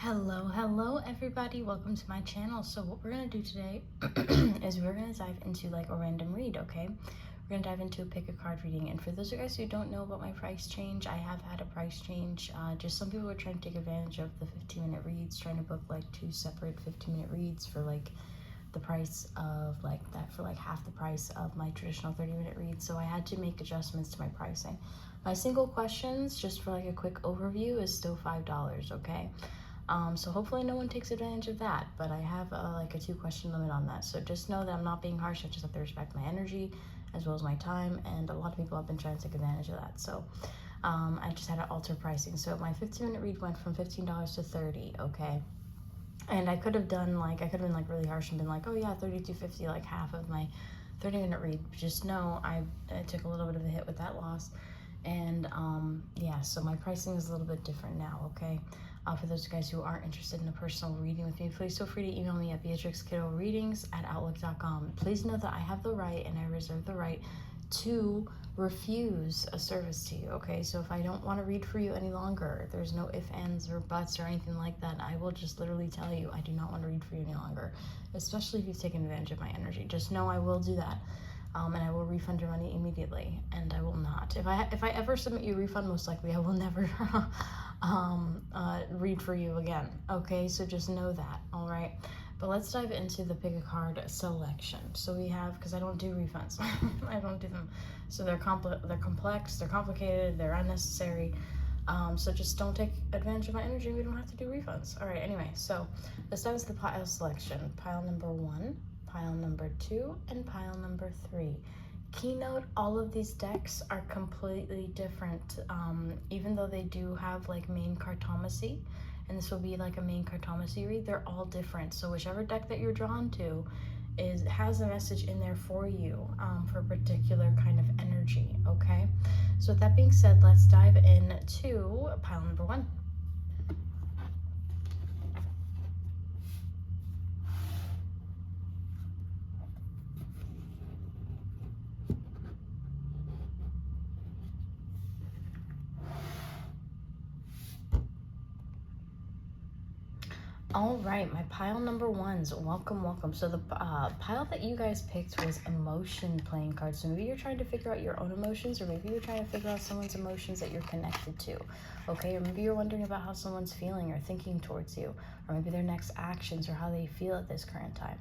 Hello everybody, welcome to my channel. So what we're gonna do today is we're gonna dive into like a random read. Okay, we're gonna dive into a pick a card reading. And for those of you guys who don't know about my price change, I have had a price change. Just some people were trying to take advantage of the 15-minute reads, trying to book like 2 separate 15-minute reads for like the price of like that, for like half the price of my traditional 30-minute read. So I had to make adjustments to my pricing. My single questions, just for like a quick overview, is still $5. Okay, so hopefully no one takes advantage of that, but I have like a 2-question limit on that. So just know that I'm not being harsh. I just have to respect my energy as well as my time, and a lot of people have been trying to take advantage of that. So I just had to alter pricing. So my 15-minute read went from $15 to $30. Okay, and I could have done like, I could have been like really harsh and been like, oh yeah, $32.50, like half of my 30-minute read. Just know I took a little bit of a hit with that loss. And yeah, so my pricing is a little bit different now. Okay, for those guys who aren't interested in a personal reading with me, please feel free to email me at BeatrixKiddoReadings@outlook.com. Please know that I have the right, and I reserve the right, to refuse a service to you. Okay, so if I don't want to read for you any longer, there's no ifs, ands, or buts or anything like that. I will just literally tell you I do not want to read for you any longer, especially if you've taken advantage of my energy. Just know I will do that. And I will refund your money immediately, and I will not. If I ever submit you a refund, most likely I will never read for you again. Okay, so just know that. All right, but let's dive into the pick a card selection. So we have, because I don't do refunds, I don't do them. So they're complex, they're complicated, they're unnecessary. So just don't take advantage of my energy. We don't have to do refunds. All right. Anyway, so let's dive into the pile selection. Pile number 1. Pile number 2, and pile number 3. Keynote, all of these decks are completely different, even though they do have like main cartomacy, and this will be like a main cartomacy read. They're all different, so whichever deck that you're drawn to has a message in there for you, for a particular kind of energy. Okay, so with that being said, let's dive into pile number 1. All right, my pile number 1s, welcome. So the pile that you guys picked was emotion playing cards. So maybe you're trying to figure out your own emotions, or maybe you're trying to figure out someone's emotions that you're connected to. Okay, or maybe you're wondering about how someone's feeling or thinking towards you, or maybe their next actions or how they feel at this current time.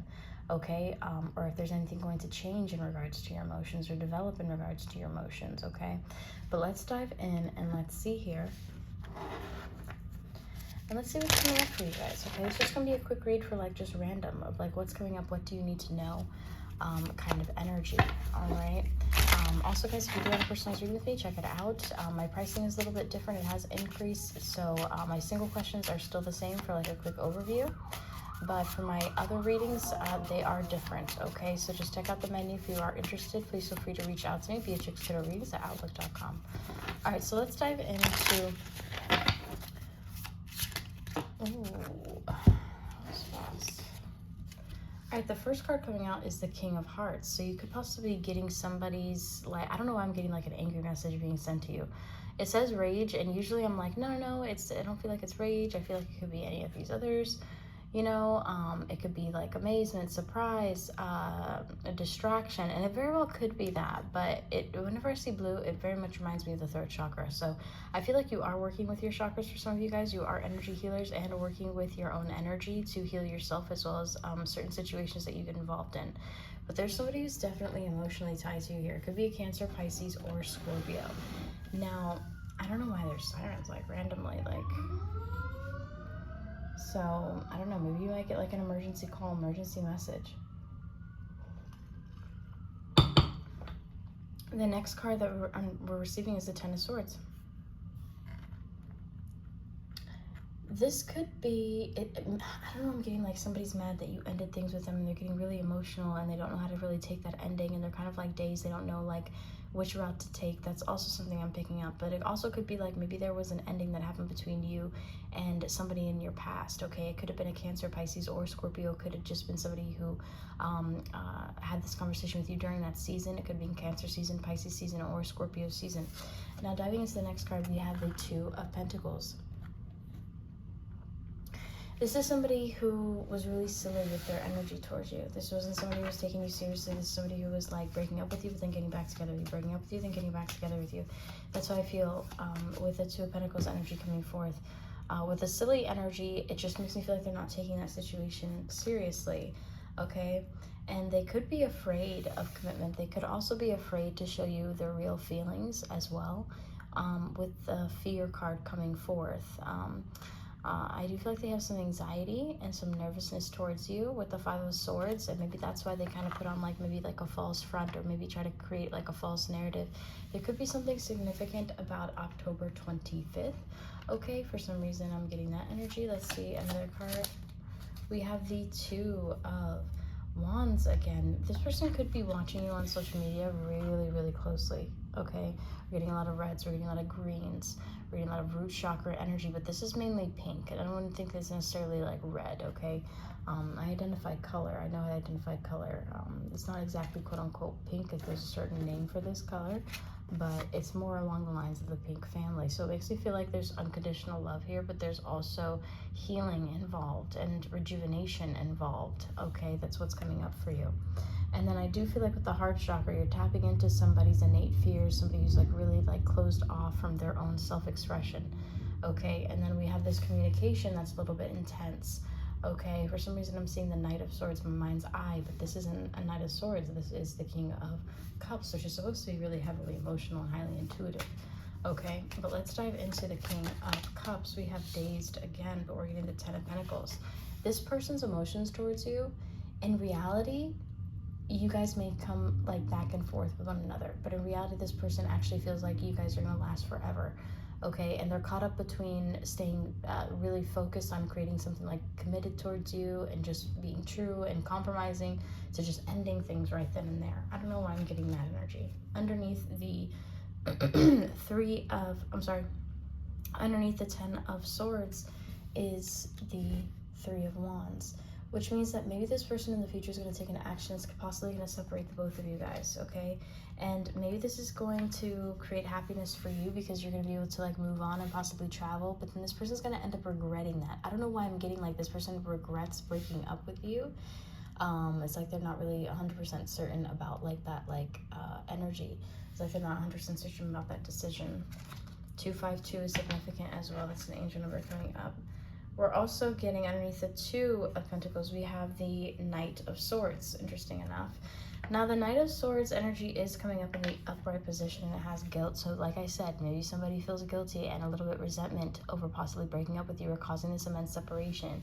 Okay, or if there's anything going to change in regards to your emotions or develop in regards to your emotions. Okay, but let's dive in and let's see here. And let's see what's coming up for you guys. Okay, it's just gonna be a quick read for like just random of like what's coming up, what do you need to know, kind of energy. All right. Also, guys, if you do want a personalized reading with me, check it out. My pricing is a little bit different. It has increased, so my single questions are still the same for like a quick overview. But for my other readings, they are different. Okay, so just check out the menu if you are interested. Please feel free to reach out to me, BeatrixKiddoReadings@outlook.com. All right, so let's dive into. Ooh, that was fast. All right, the first card coming out is the King of Hearts. So you could possibly be getting somebody's, like, I don't know why I'm getting like an angry message being sent to you. It says rage, and usually I'm like, no, I don't feel like it's rage. I feel like it could be any of these others. You know, it could be like amazement, surprise, a distraction, and it very well could be that. But whenever I see blue, it very much reminds me of the 3rd chakra. So I feel like you are working with your chakras. For some of you guys, you are energy healers and working with your own energy to heal yourself, as well as certain situations that you get involved in. But there's somebody who's definitely emotionally tied to you here. It could be a Cancer, Pisces, or Scorpio. Now, I don't know why there's sirens like randomly, like. So, I don't know, maybe you might get like an emergency call, emergency message. The next card that we're receiving is the 10 of Swords. This could be, I don't know, I'm getting like somebody's mad that you ended things with them, and they're getting really emotional, and they don't know how to really take that ending, and they're kind of like dazed. They don't know like which route to take. That's also something I'm picking up. But it also could be like maybe there was an ending that happened between you and somebody in your past. Okay, it could have been a Cancer, Pisces, or Scorpio. It could have just been somebody who had this conversation with you during that season. It could have been Cancer season, Pisces season, or Scorpio season. Now, diving into the next card, we have the 2 of Pentacles. This is somebody who was really silly with their energy towards you. This wasn't somebody who was taking you seriously. This is somebody who was like breaking up with you, but then getting back together with you, breaking up with you, then getting back together with you. That's how I feel with the Two of Pentacles energy coming forth. With the silly energy, it just makes me feel like they're not taking that situation seriously, okay? And they could be afraid of commitment. They could also be afraid to show you their real feelings as well, with the Fear card coming forth. I do feel like they have some anxiety and some nervousness towards you with the Five of Swords, and maybe that's why they kind of put on like maybe like a false front, or maybe try to create like a false narrative. There could be something significant about October 25th. Okay, for some reason I'm getting that energy. Let's see another card. We have the Two of Wands again. This person could be watching you on social media really, really closely. Okay, we're getting a lot of reds, we're getting a lot of greens, we're getting a lot of root chakra energy, but this is mainly pink. And I don't think it's necessarily like red, okay? I identified color. I know I identified color. It's not exactly quote unquote pink, because there's a certain name for this color, but it's more along the lines of the pink family. So it makes me feel like there's unconditional love here, but there's also healing involved and rejuvenation involved. Okay, that's what's coming up for you. And then I do feel like with the heart chakra, you're tapping into somebody's innate fears, somebody who's like really like closed off from their own self-expression. Okay, and then we have this communication that's a little bit intense. Okay, for some reason I'm seeing the Knight of Swords in my mind's eye, but this isn't a Knight of Swords. This is the King of Cups, which is supposed to be really heavily emotional and highly intuitive. Okay, but let's dive into the King of Cups. We have Dazed again, but we're getting the Ten of Pentacles. This person's emotions towards you, in reality, you guys may come like back and forth with one another, but in reality, this person actually feels like you guys are gonna last forever. Okay, and they're caught up between staying really focused on creating something like committed towards you and just being true, and compromising to just ending things right then and there. I don't know why I'm getting that energy. Underneath the underneath the Ten of Swords is the Three of Wands, which means that maybe this person in the future is going to take an action that's possibly going to separate the both of you guys, okay? And maybe this is going to create happiness for you, because you're going to be able to like move on and possibly travel, but then this person's going to end up regretting that. I don't know why I'm getting like this person regrets breaking up with you. It's like they're not really 100% certain about like that energy. It's like they're not 100% certain about that decision. 252 is significant as well. That's an angel number coming up. We're also getting underneath the Two of Pentacles, we have the Knight of Swords, interesting enough. Now the Knight of Swords energy is coming up in the upright position, and it has guilt. So like I said, maybe somebody feels guilty and a little bit resentment over possibly breaking up with you or causing this immense separation.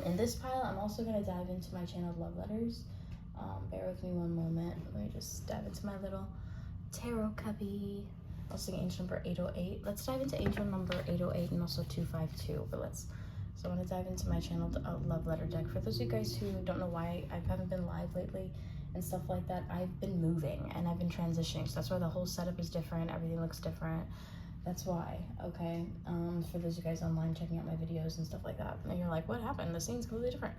In this pile, I'm also going to dive into my channeled love letters. Bear with me one moment. Let me just dive into my little tarot cubby. I'll sing angel number 808. Let's dive into angel number 808 and also 252. So I want to dive into my channeled love letter deck. For those of you guys who don't know why I haven't been live lately and stuff like that, I've been moving and I've been transitioning. So that's why the whole setup is different. Everything looks different. That's why, okay? For those of you guys online checking out my videos and stuff like that, and you're like, what happened? The scene's completely different.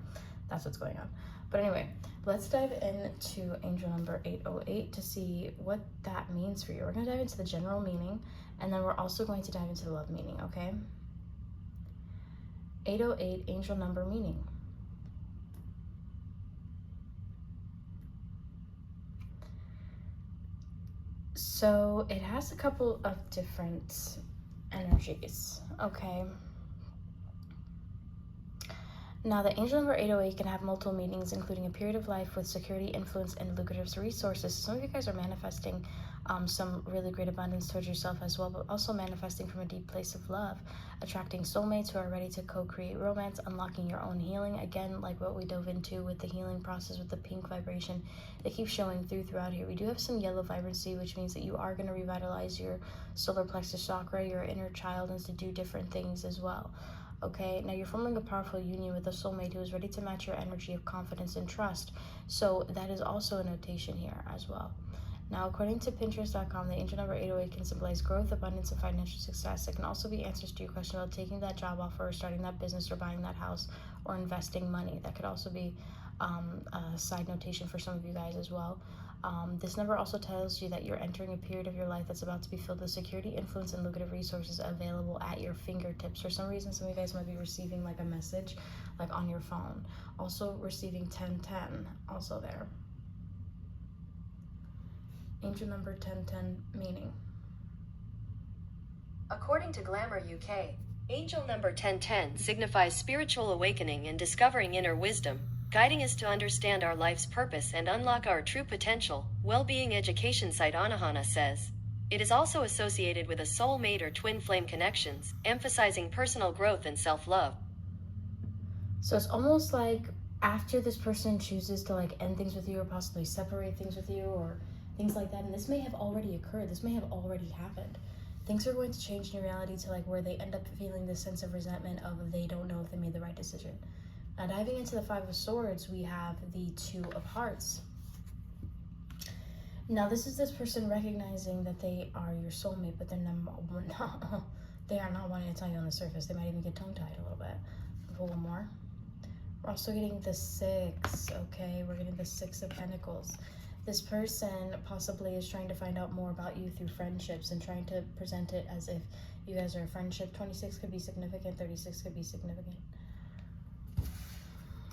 That's what's going on. But anyway, let's dive into angel number 808 to see what that means for you. We're going to dive into the general meaning, and then we're also going to dive into the love meaning, okay? 808, angel number meaning. So it has a couple of different energies, okay? Now, the angel number 808 can have multiple meanings, including a period of life with security, influence, and lucrative resources. Some of you guys are manifesting some really great abundance towards yourself as well, but also manifesting from a deep place of love, attracting soulmates who are ready to co-create romance, unlocking your own healing. Again, like what we dove into with the healing process with the pink vibration, they keep showing throughout here. We do have some yellow vibrancy, which means that you are going to revitalize your solar plexus chakra, your inner child, and to do different things as well. Okay, now you're forming a powerful union with a soulmate who is ready to match your energy of confidence and trust. So that is also a notation here as well. Now, according to Pinterest.com, the angel number 808 can symbolize growth, abundance, and financial success. It can also be answers to your question about taking that job offer, or starting that business, or buying that house, or investing money. That could also be a side notation for some of you guys as well. This number also tells you that you're entering a period of your life that's about to be filled with security, influence, and lucrative resources available at your fingertips. For some reason, some of you guys might be receiving like a message like on your phone. Also receiving 1010 also there. Angel number 1010 meaning. According to Glamour UK, angel number 1010 signifies spiritual awakening and discovering inner wisdom, guiding us to understand our life's purpose and unlock our true potential. Well-being education site Anahana says. It is also associated with a soulmate or twin flame connections, emphasizing personal growth and self-love. So it's almost like after this person chooses to like end things with you or possibly separate things with you or things like that, and this may have already occurred, this may have already happened, things are going to change in reality to like where they end up feeling this sense of resentment of they don't know if they made the right decision. Now diving into the Five of Swords, we have the Two of Hearts. Now this is this person recognizing that they are your soulmate, but they're not, they are not wanting to tell you on the surface. They might even get tongue-tied a little bit. Pull one more. We're also getting the Six, okay? We're getting the Six of Pentacles. This person possibly is trying to find out more about you through friendships and trying to present it as if you guys are a friendship. 26 could be significant, 36 could be significant.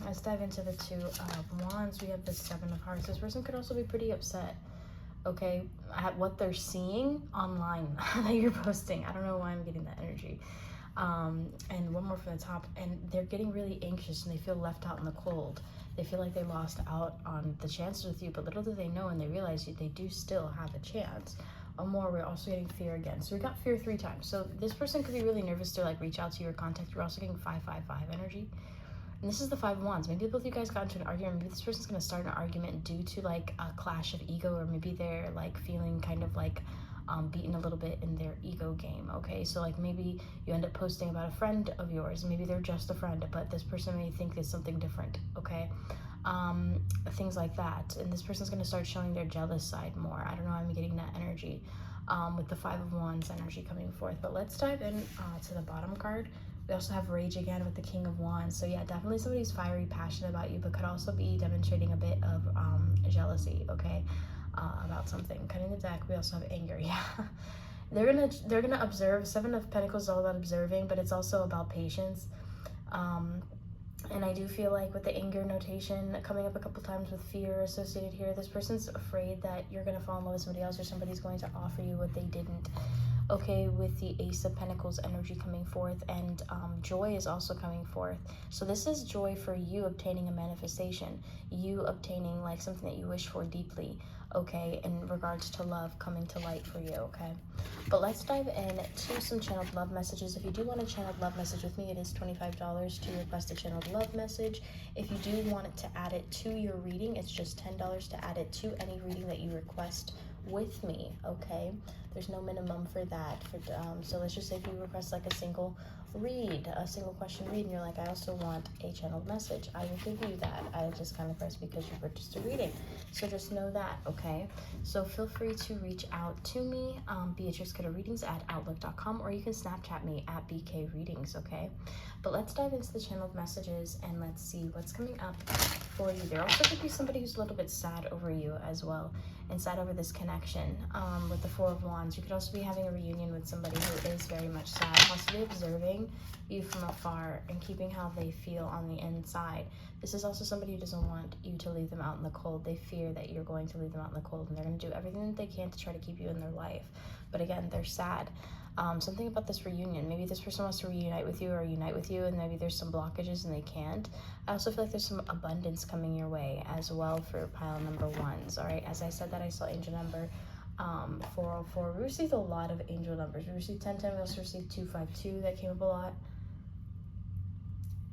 Let's dive into the Two of Wands. We have the Seven of Hearts. This person could also be pretty upset, okay, at what they're seeing online that you're posting. I don't know why I'm getting that energy. And one more from the top, and they're getting really anxious and they feel left out in the cold. They feel like they lost out on the chances with you, but little do they know and they realize they do still have a chance. One more, we're also getting fear again. So we got fear 3 times. So this person could be really nervous to like reach out to you or contact you. We're also getting 555 energy. And this is the Five of Wands. Maybe both of you guys got into an argument. Maybe this person's going to start an argument due to like a clash of ego, or maybe they're like feeling kind of like beaten a little bit in their ego game, okay? So like maybe you end up posting about a friend of yours. Maybe they're just a friend, but this person may think it's something different, okay? Things like that. And this person's going to start showing their jealous side more. I don't know, I'm getting that energy with the Five of Wands energy coming forth. But let's dive in to the bottom card. We also have Rage again with the King of Wands. So yeah, definitely somebody who's fiery, passionate about you, but could also be demonstrating a bit of jealousy, okay, about something. Cutting the deck, we also have anger. Yeah, they're gonna observe. Seven of Pentacles is all about observing, but it's also about patience. And I do feel like with the anger notation coming up a couple times with fear associated here, this person's afraid that you're gonna fall in love with somebody else, or somebody's going to offer you what they didn't. Okay, with the Ace of Pentacles energy coming forth, and joy is also coming forth. So this is joy for you obtaining a manifestation, you obtaining like something that you wish for deeply, okay, in regards to love coming to light for you, okay? But let's dive in to some channeled love messages. If you do want a channeled love message with me, it is $25 to request a channeled love message. If you do want to add it to your reading, it's just $10 to add it to any reading that you request with me, okay? There's no minimum for that. So let's just say if you request like a single question read, and you're like, I also want a channeled message, I will give you that at a discounted price because you purchased a reading. So just know that, okay? So feel free to reach out to me, Beatrix Kiddo Readings at outlook.com, or you can Snapchat me at BK Readings, okay? But let's dive into the channeled messages and let's see what's coming up for you. There also could be somebody who's a little bit sad over you as well, and sad over this connection. With the Four of Wands, you could also be having a reunion with somebody who is very much sad, possibly observing you from afar and keeping how they feel on the inside. This is also somebody who doesn't want you to leave them out in the cold. They fear that you're going to leave them out in the cold, and they're going to do everything that they can to try to keep you in their life. But again, they're sad. Something about this reunion, maybe this person wants to reunite with you or unite with you, and maybe there's some blockages and they can't. I also feel like there's some abundance coming your way as well for pile number 1s. All right, as I said that, I saw angel number 404. We received a lot of angel numbers. We received 1010. We also received 252. That came up a lot.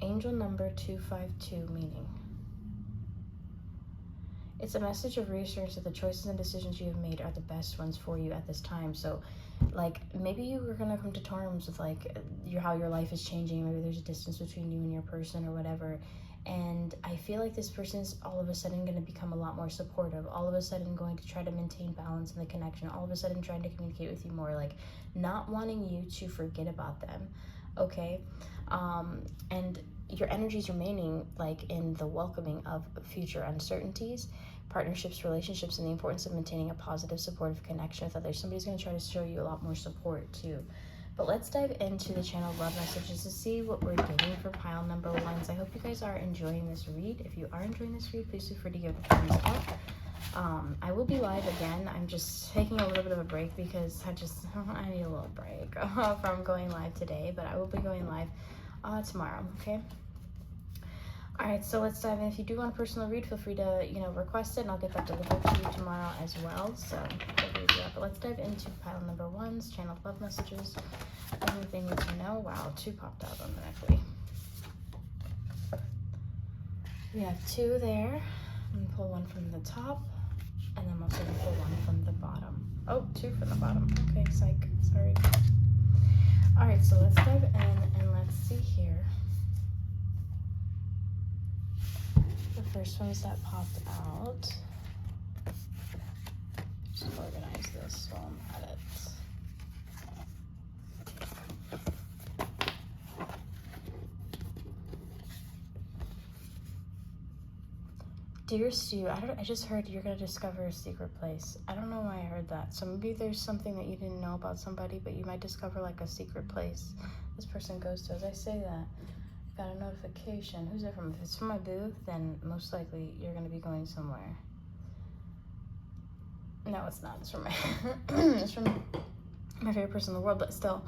Angel number 252 meaning, it's a message of reassurance that the choices and decisions you have made are the best ones for you at this time. So like maybe you are going to come to terms with like how your life is changing. Maybe there's a distance between you and your person or whatever, and I feel like this person's all of a sudden going to become a lot more supportive, all of a sudden going to try to maintain balance in the connection, all of a sudden trying to communicate with you more, like not wanting you to forget about them, okay? And your energy is remaining like in the welcoming of future uncertainties, partnerships, relationships, and the importance of maintaining a positive, supportive connection with others. Somebody's going to try to show you a lot more support too. But let's dive into the channel love messages to see what we're getting for pile number 1s. I hope you guys are enjoying this read. If you are enjoying this read, please feel free to give a thumbs up. I will be live again. I'm just taking a little bit of a break because I need a little break from going live today, but I will be going live tomorrow, okay? All right, so let's dive in. If you do want a personal read, feel free to, request it, and I'll get that delivered to you tomorrow as well. So feel free to do that. But let's dive into pile number 1s, channel love messages, everything you need to know. Wow, 2 popped out automatically. We have 2 there. I'm gonna pull 1 from the top, and then I'm also gonna pull 1 from the bottom. Oh, 2 from the bottom. Okay, psych. Sorry. All right, so let's dive in and let's see here. The first ones that popped out. Just organize this while I'm at it. Dear Stu, I just heard you're gonna discover a secret place. I don't know why I heard that. So maybe there's something that you didn't know about somebody, but you might discover like a secret place this person goes to. As I say that, got a notification. Who's it from? If it's from my boo, then most likely you're gonna be going somewhere. No, it's not. It's from my it's from my favorite person in the world, but still,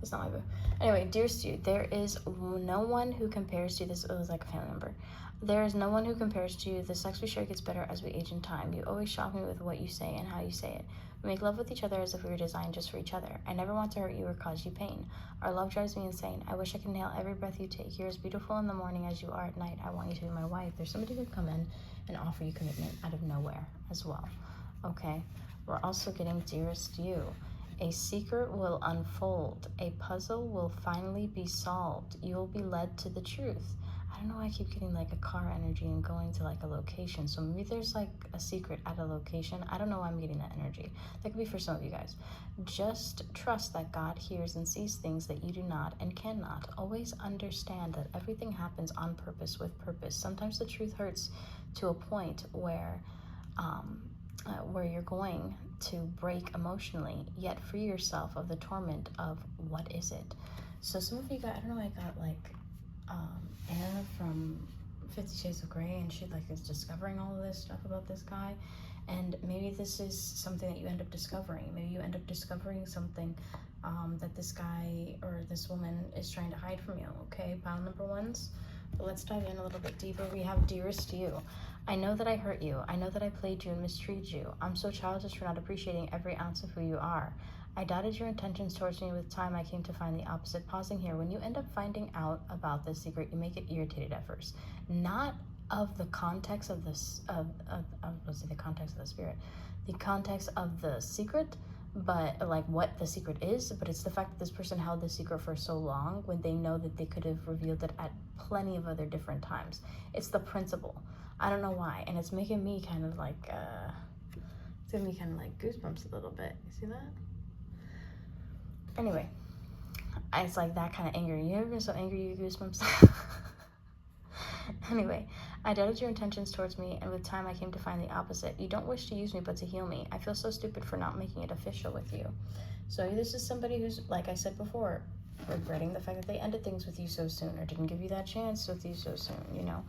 it's not my boo. Anyway, dear Stu, there is no one who compares to you. This was like a family member. There is no one who compares to you. The sex we share gets better as we age in time. You always shock me with what you say and how you say it. We make love with each other as if we were designed just for each other. I never want to hurt you or cause you pain. Our love drives me insane. I wish I could nail every breath you take. You're as beautiful in the morning as you are at night. I want you to be my wife. There's somebody who can come in and offer you commitment out of nowhere as well. Okay, we're also getting dearest you. A secret will unfold. A puzzle will finally be solved. You will be led to the truth. I don't know why I keep getting like a car energy and going to like a location. So maybe there's like a secret at a location. I don't know why I'm getting that energy. That could be for some of you guys. Just trust that God hears and sees things that you do not and cannot. Always understand that everything happens on purpose with purpose. Sometimes the truth hurts to a point where you're going to break emotionally, yet free yourself of the torment of what is it. So some of you got, I don't know, I got like Anna from 50 Shades of Grey, and she like is discovering all of this stuff about this guy, and maybe this is something that you end up discovering. Maybe you end up discovering something that this guy or this woman is trying to hide from you. Okay, pile number 1s. But let's dive in a little bit deeper. We have dearest you. I know that I hurt you. I know that I played you and mistreated you. I'm so childish for not appreciating every ounce of who you are. I doubted your intentions towards me. With time, I came to find the opposite. Pausing here, when you end up finding out about this secret, you may get irritated at first. Not of the context of this, let's say the context of the spirit, the context of the secret, but like what the secret is, but it's the fact that this person held the secret for so long when they know that they could have revealed it at plenty of other different times. It's the principle. I don't know why, and it's making me kind of like, it's giving me kind of like goosebumps a little bit. You see that? Anyway, it's like that kind of anger. You ever been so angry you get goosebumps? Anyway, I doubted your intentions towards me, and with time I came to find the opposite. You don't wish to use me, but to heal me. I feel so stupid for not making it official with you. So this is somebody who's, like I said before, regretting the fact that they ended things with you so soon, or didn't give you that chance with you so soon, you know.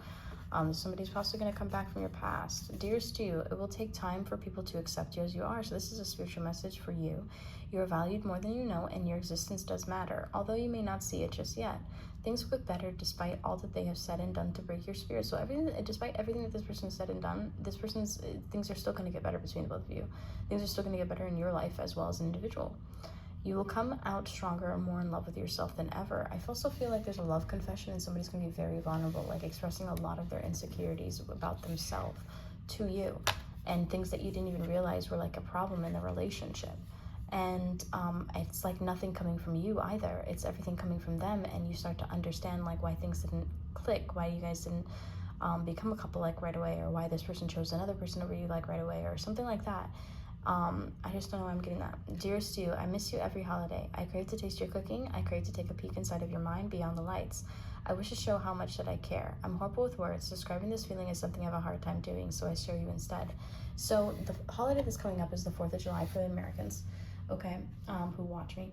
Somebody's possibly going to come back from your past. Dearest you, it will take time for people to accept you as you are. So this is a spiritual message for you. You are valued more than you know, and your existence does matter, although you may not see it just yet. Things will get better despite all that they have said and done to break your spirit. So despite everything that this person has said and done, things are still going to get better between the both of you. Things are still going to get better in your life as well as an individual. You will come out stronger and more in love with yourself than ever. I also feel like there's a love confession, and somebody's going to be very vulnerable, like expressing a lot of their insecurities about themselves to you, and things that you didn't even realize were like a problem in the relationship. And it's like nothing coming from you either. It's everything coming from them, and you start to understand like why things didn't click, why you guys didn't become a couple like right away, or why this person chose another person over you like right away, or something like that. I just don't know why I'm getting that. Dearest you, I miss you every holiday. I crave to taste your cooking. I crave to take a peek inside of your mind beyond the lights. I wish to show how much that I care. I'm horrible with words. Describing this feeling is something I have a hard time doing, so I show you instead. So the holiday that's coming up is the 4th of July for the Americans, okay, who watch me.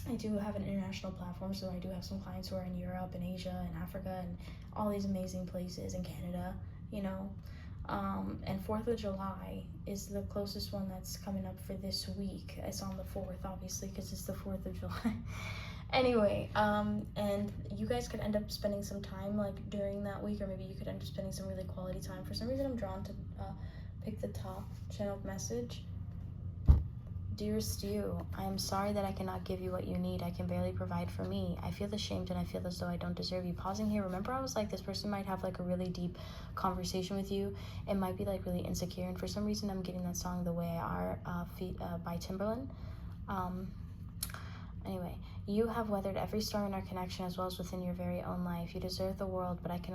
I do have an international platform, so I do have some clients who are in Europe and Asia and Africa and all these amazing places in Canada, you know. And 4th of July is the closest one that's coming up for this week. It's on the 4th, obviously, because it's the 4th of July. Anyway, and you guys could end up spending some time like during that week, or maybe you could end up spending some really quality time. For some reason, I'm drawn to pick the top channeled message. Dearest you, I am sorry that I cannot give you what you need. I can barely provide for me. I feel ashamed and I feel as though I don't deserve you. Pausing here, remember I was like, this person might have like a really deep conversation with you. It might be like really insecure, and for some reason I'm getting that song The Way I Are by Timberland. Anyway, you have weathered every storm in our connection as well as within your very own life. You deserve the world, but I can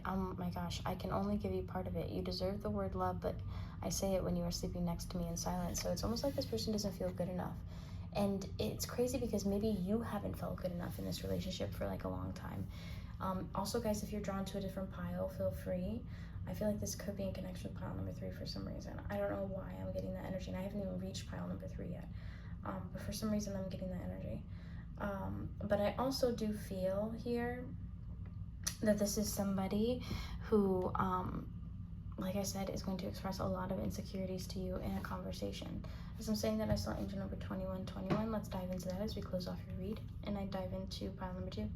oh my gosh, I can only give you part of it. You deserve the word love, but I say it when you are sleeping next to me in silence. So it's almost like this person doesn't feel good enough. And it's crazy because maybe you haven't felt good enough in this relationship for like a long time. Also, guys, if you're drawn to a different pile, feel free. I feel like this could be in connection with pile number 3 for some reason. I don't know why I'm getting that energy, and I haven't even reached pile number 3 yet. But for some reason I'm getting that energy. But I also do feel here that this is somebody who, like I said, is going to express a lot of insecurities to you in a conversation. As I'm saying that, I saw angel number 2121. Let's dive into that as we close off your read, and I dive into pile number 2.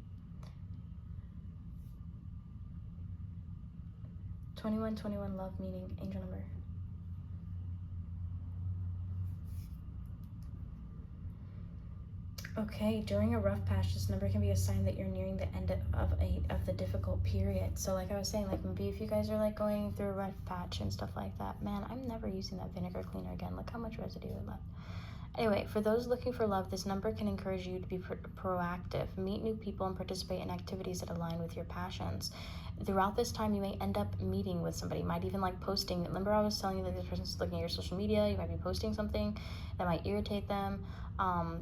2121, love, meaning, angel number. Okay, during a rough patch, this number can be a sign that you're nearing the end of the difficult period. So like I was saying, like maybe if you guys are like going through a rough patch and stuff like that, man, I'm never using that vinegar cleaner again. Look how much residue is left. Anyway, for those looking for love, this number can encourage you to be proactive, meet new people, and participate in activities that align with your passions. Throughout this time, you may end up meeting with somebody. You might even like posting. Remember I was telling you that this person's looking at your social media. You might be posting something that might irritate them.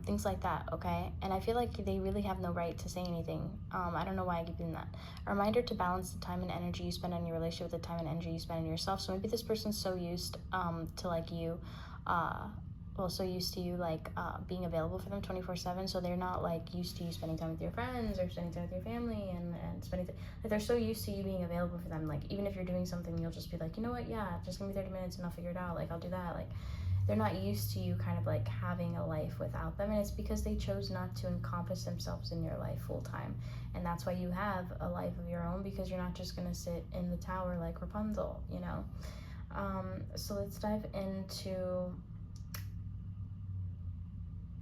Things like that, okay? And I feel like they really have no right to say anything. I don't know why I keep doing that. A reminder to balance the time and energy you spend on your relationship with the time and energy you spend on yourself. So maybe this person's so used to like you, so used to you like being available for them 24/7, so they're not like used to you spending time with your friends or spending time with your family and spending like they're so used to you being available for them. Like even if you're doing something, you'll just be like, you know what, yeah, just give me 30 minutes and I'll figure it out, like I'll do that. Like they're not used to you kind of like having a life without them, and it's because they chose not to encompass themselves in your life full time. And that's why you have a life of your own, because you're not just gonna sit in the tower like Rapunzel, you know. So let's dive into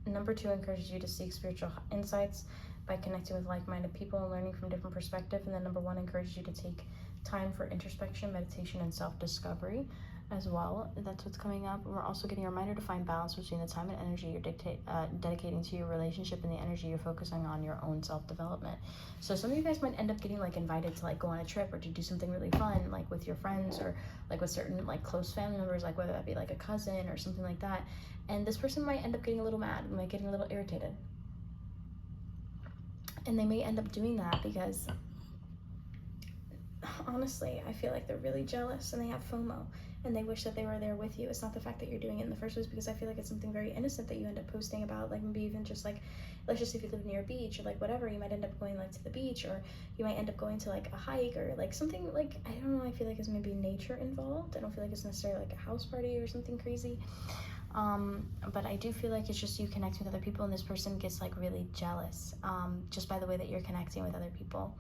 number 2. Encourages you to seek spiritual insights by connecting with like-minded people and learning from different perspectives. And then number 1 encourages you to take time for introspection, meditation, and self-discovery as well. That's what's coming up. We're also getting a reminder to find balance between the time and energy you're dedicating to your relationship and the energy you're focusing on your own self-development. So some of you guys might end up getting like invited to like go on a trip or to do something really fun, like with your friends or like with certain like close family members, like whether that be like a cousin or something like that. And this person might end up getting a little mad, might getting a little irritated. And they may end up doing that because honestly, I feel like they're really jealous and they have FOMO and they wish that they were there with you. It's not the fact that you're doing it in the first place, because I feel like it's something very innocent that you end up posting about, like maybe even just like, let's just say if you live near a beach or like whatever, you might end up going like to the beach, or you might end up going to like a hike or like something like, I don't know, I feel like it's maybe nature involved. I don't feel like it's necessarily like a house party or something crazy. But I do feel like it's just you connecting with other people, and this person gets like really jealous just by the way that you're connecting with other people.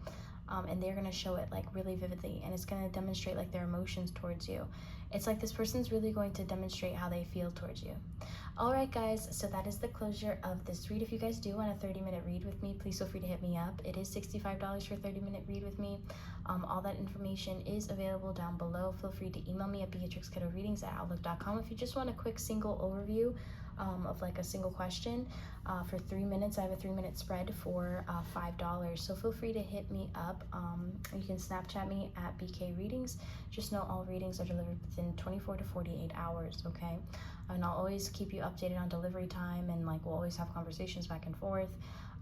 And they're going to show it like really vividly, and it's going to demonstrate like their emotions towards you. It's like this person's really going to demonstrate how they feel towards you. All right, guys, so that is the closure of this read. If you guys do want a 30-minute read with me, please feel free to hit me up. It is $65 for a 30-minute read with me. All that information is available down below. Feel free to email me at BeatrixKiddoReadings@outlook.com if you just want a quick single overview of like a single question. For 3 minutes, I have a 3-minute spread for $5. So feel free to hit me up. You can Snapchat me at BK Readings. Just know all readings are delivered within 24 to 48 hours, okay? And I'll always keep you updated on delivery time, and like we'll always have conversations back and forth.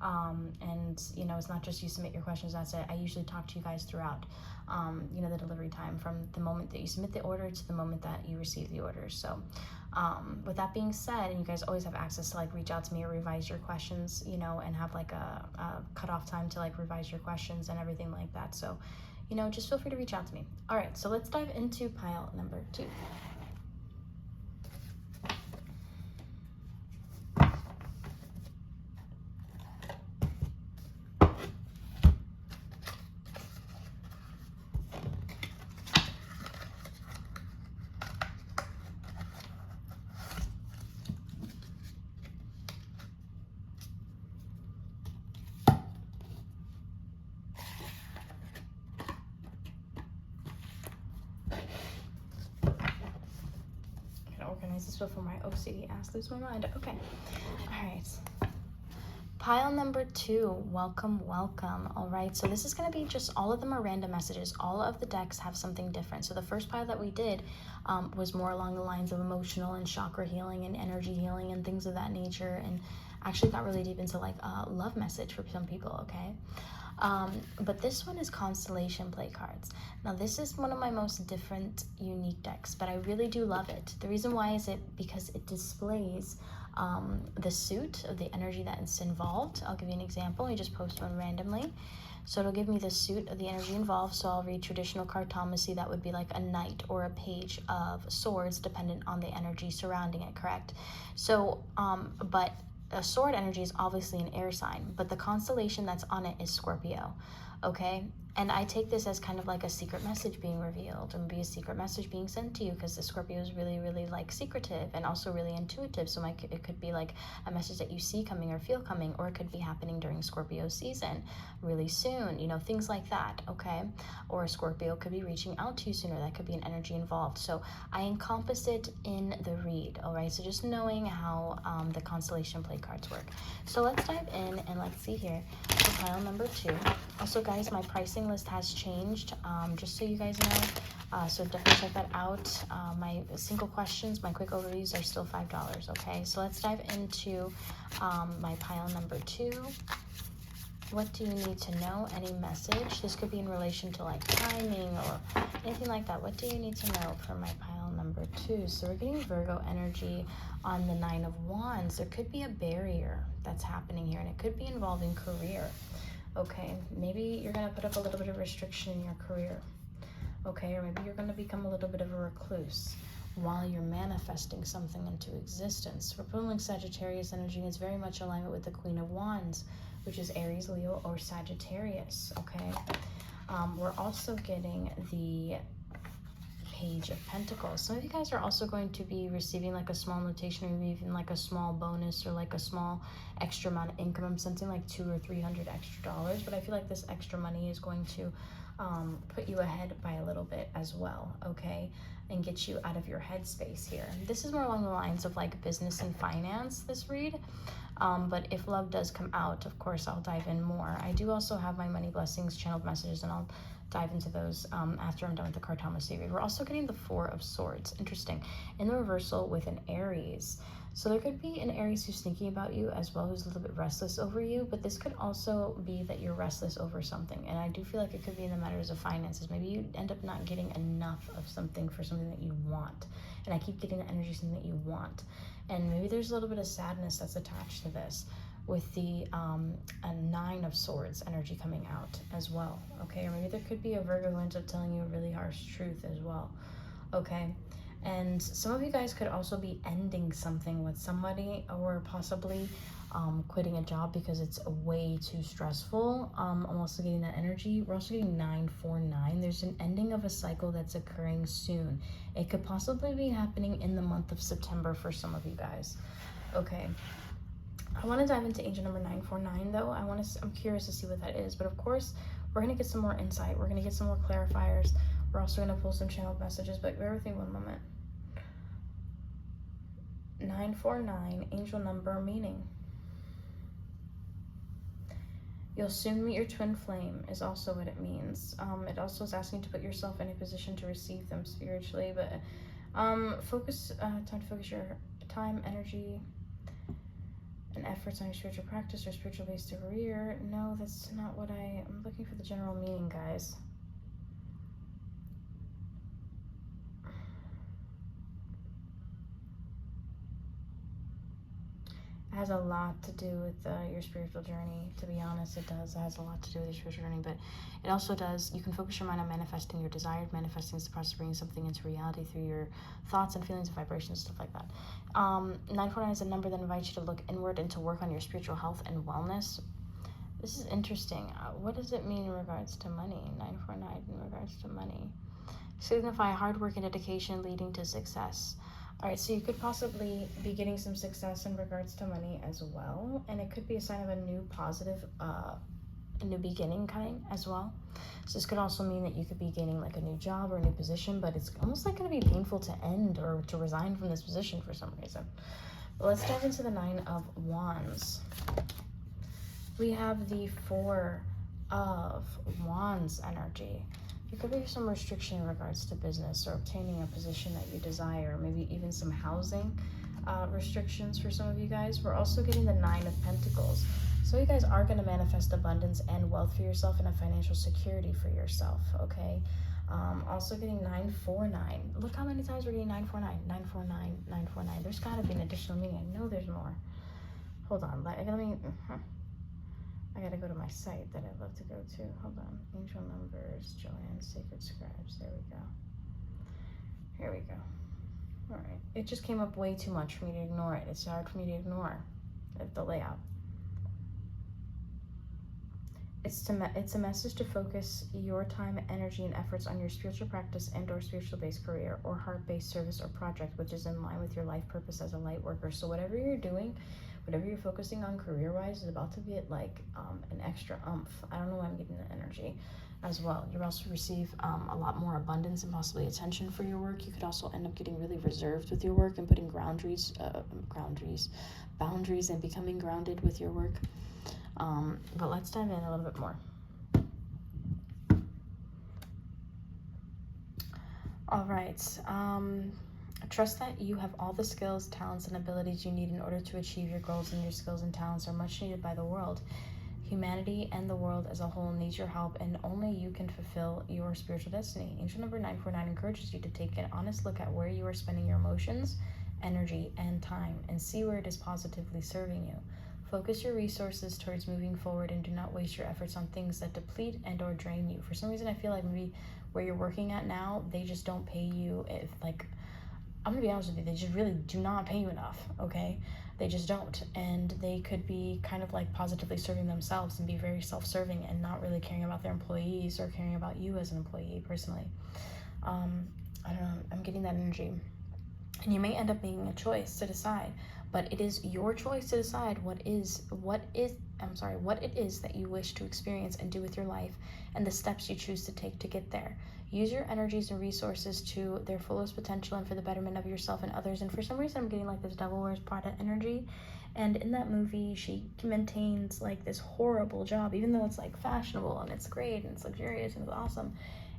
And you know, it's not just you submit your questions, that's it. I usually talk to you guys throughout you know, the delivery time, from the moment that you submit the order to the moment that you receive the order. So with that being said, and you guys always have access to like reach out to me or revise your questions, you know, and have like a cutoff time to like revise your questions and everything like that. So, you know, just feel free to reach out to me. All right, so let's dive into pile number 2. Organize this before my OCD ass lose my mind. Okay. All right. Pile number 2, welcome. All right, so this is going to be just, all of them are random messages. All of the decks have something different. So the first pile that we did was more along the lines of emotional and chakra healing and energy healing and things of that nature, and actually got really deep into like a love message for some people, okay? But this one is constellation play cards. Now this is one of my most different, unique decks, but I really do love it. The reason why is because it displays the suit of the energy that's involved. I'll give you an example. I just post one randomly. So it'll give me the suit of the energy involved. So I'll read traditional cartomancy. That would be like a knight or a page of swords, dependent on the energy surrounding it, correct? So, but a sword energy is obviously an air sign, but the constellation that's on it is Scorpio, okay? And I take this as kind of like a secret message being revealed, and be a secret message being sent to you, because the Scorpio is really, really like secretive and also really intuitive. So it could be like a message that you see coming or feel coming, or it could be happening during Scorpio season really soon, you know, things like that, okay? Or Scorpio could be reaching out to you sooner. That could be an energy involved. So I encompass it in the read, all right? So just knowing how the constellation play cards work. So let's dive in and let's see here for pile number 2. Also, guys, my pricing list has changed, just so you guys know. So definitely check that out. My single questions, my quick overviews are still $5, okay? So let's dive into my pile number 2. What do you need to know? Any message? This could be in relation to like timing or anything like that. What do you need to know for my pile number 2? So we're getting Virgo energy on the 9 of Wands. There could be a barrier that's happening here, and it could be involving career. Okay, maybe you're going to put up a little bit of restriction in your career. Okay, or maybe you're going to become a little bit of a recluse while you're manifesting something into existence. We're pulling Sagittarius energy, and it's very much in alignment with the Queen of Wands, which is Aries, Leo, or Sagittarius, okay? We're also getting the Page of Pentacles. Some of you guys are also going to be receiving like a small notation, or even like a small bonus, or like a small extra amount of income. I'm sensing like $200 or $300 extra dollars, but I feel like this extra money is going to put you ahead by a little bit as well, okay? And get you out of your headspace here. This is more along the lines of like business and finance, this read. But if love does come out, of course, I'll dive in more. I do also have my money blessings channeled messages, and I'll dive into those after I'm done with the cartomancy read. We're also getting the 4 of Swords. Interesting. In the reversal with an Aries. So there could be an Aries who's thinking about you as well, who's a little bit restless over you, but this could also be that you're restless over something. And I do feel like it could be in the matters of finances. Maybe you end up not getting enough of something for something that you want. And I keep getting the energy, something that you want. And maybe there's a little bit of sadness that's attached to this, with the a 9 of Swords energy coming out as well, okay? Or maybe there could be a Virgo who ends up telling you a really harsh truth as well, okay? And some of you guys could also be ending something with somebody, or possibly quitting a job because it's way too stressful. I'm also getting that energy. We're also getting 949. There's an ending of a cycle that's occurring soon. It could possibly be happening in the month of September for some of you guys, okay? I want to dive into angel number 949 though. I'm curious to see what that is, but of course we're going to get some more insight. We're going to get some more clarifiers. We're also going to pull some channeled messages, but bear with me one moment. 949, angel number meaning. You'll soon meet your twin flame is also what it means. It also is asking to put yourself in a position to receive them spiritually, but time to focus your time, energy, and efforts on your spiritual practice or spiritual based career. No, that's not what I'm looking for the general meaning, guys. It has a lot to do with your spiritual journey. To be honest, it does. It has a lot to do with your spiritual journey, but it also does. You can focus your mind on manifesting your desired. Manifesting is the process of bringing something into reality through your thoughts and feelings and vibrations, stuff like that. 949 is a number that invites you to look inward and to work on your spiritual health and wellness. This is interesting. What does it mean in regards to money? 949 in regards to money. Signify hard work and dedication leading to success. All right, so you could possibly be getting some success in regards to money as well, and it could be a sign of a new positive, a new beginning kind as well. So this could also mean that you could be gaining like a new job or a new position, but it's almost like going to be painful to end or to resign from this position for some reason. But let's dive into the 9 of Wands. We have the 4 of Wands energy. There could be some restriction in regards to business or obtaining a position that you desire, maybe even some housing restrictions for some of you guys. We're also getting the 9 of Pentacles. So you guys are going to manifest abundance and wealth for yourself and a financial security for yourself, okay? Also getting 949. Look how many times we're getting 949, 949, 949. There's got to be an additional meaning. I know there's more. Hold on. I gotta go to my site that I love to go to. Hold on. Angel numbers, Joanne, Sacred Scribes. There we go. Here we go. All right. It just came up way too much for me to ignore it. It's hard for me to ignore the layout. It's a message to focus your time, energy, and efforts on your spiritual practice and or spiritual-based career or heart-based service or project, which is in line with your life purpose as a light worker. So whatever you're doing, whatever you're focusing on career-wise is about to get like an extra oomph. I don't know why I'm getting that energy as well. You'll also receive a lot more abundance and possibly attention for your work. You could also end up getting really reserved with your work and putting boundaries and becoming grounded with your work. But let's dive in a little bit more. All right. Trust that you have all the skills, talents, and abilities you need in order to achieve your goals, and your skills and talents are much needed by the world. Humanity and the world as a whole needs your help, and only you can fulfill your spiritual destiny. Angel number 949 encourages you to take an honest look at where you are spending your emotions, energy, and time, and see where it is positively serving you. Focus your resources towards moving forward and do not waste your efforts on things that deplete and or drain you. For some reason, I feel like maybe where you're working at now, they just don't pay you. If like, I'm gonna be honest with you, they just really do not pay you enough, okay? They just don't. And they could be kind of like positively serving themselves and be very self-serving and not really caring about their employees or caring about you as an employee personally. I don't know, I'm getting that energy. And you may end up making a choice to decide, but it is your choice to decide what it is that you wish to experience and do with your life and the steps you choose to take to get there. Use your energies and resources to their fullest potential and for the betterment of yourself and others. And for some reason, I'm getting like this Devil Wears Prada energy. And in that movie, she maintains like this horrible job, even though it's like fashionable and it's great and it's luxurious and it's awesome.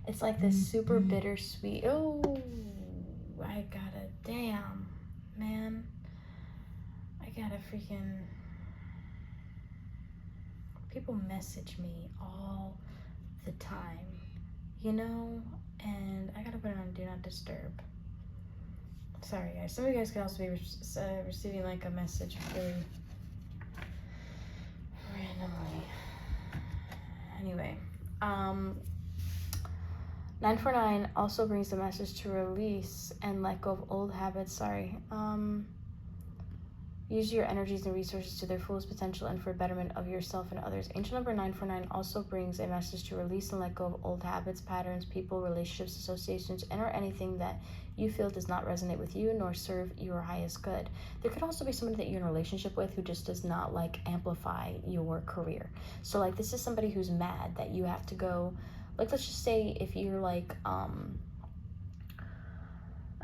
It's like this super bittersweet. Oh, I gotta, damn, man. I gotta freaking, people message me all the time, you know, and I gotta put it on Do Not Disturb. Sorry guys, some of you guys could also be receiving like a message very randomly. Anyway, 949 also brings the message to release and let go of old habits. Use your energies and resources to their fullest potential and for betterment of yourself and others. Angel number 949 also brings a message to release and let go of old habits, patterns, people, relationships, associations, and or anything that you feel does not resonate with you nor serve your highest good. There could also be somebody that you're in a relationship with who just does not like amplify your career. So like this is somebody who's mad that you have to go, like let's just say if you're like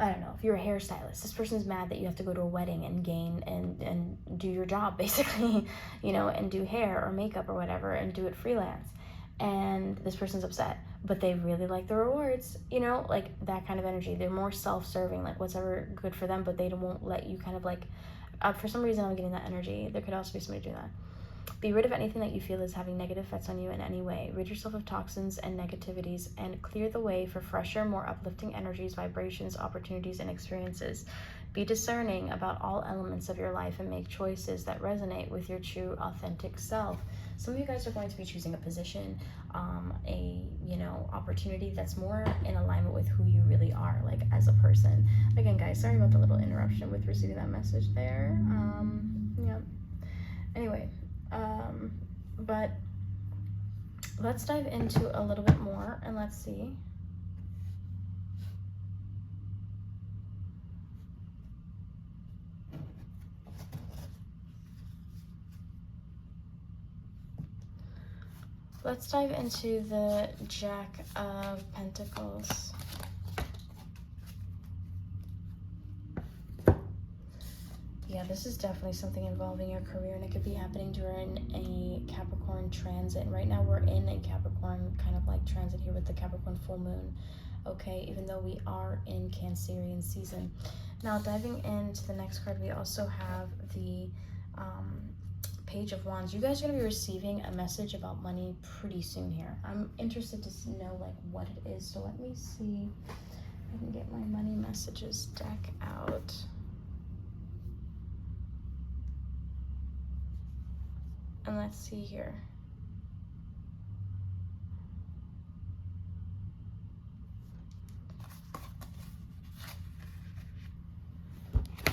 I don't know, if you're a hairstylist, this person's mad that you have to go to a wedding and gain and do your job basically, you know, and do hair or makeup or whatever and do it freelance. And this person's upset, but they really like the rewards, you know, like that kind of energy. They're more self-serving, like whatever good for them, but they won't let you kind of like, for some reason I'm getting that energy. There could also be somebody doing that. Be rid of anything that you feel is having negative effects on you in any way. Rid yourself of toxins and negativities and clear the way for fresher, more uplifting energies, vibrations, opportunities, and experiences. Be discerning about all elements of your life and make choices that resonate with your true, authentic self. Some of you guys are going to be choosing a position, opportunity that's more in alignment with who you really are, like as a person. Again, guys, sorry about the little interruption with receiving that message there. Anyway. But let's dive into a little bit more and let's see. Let's dive into the Jack of Pentacles. Yeah, this is definitely something involving your career, and it could be happening during a Capricorn transit. And right now we're in a Capricorn kind of like transit here with the Capricorn full moon, okay, even though we are in Cancerian season. Now, diving into the next card, we also have the Page of Wands. You guys are going to be receiving a message about money pretty soon here. I'm interested to know like what it is, so let me see if I can get my money messages deck out. And let's see here.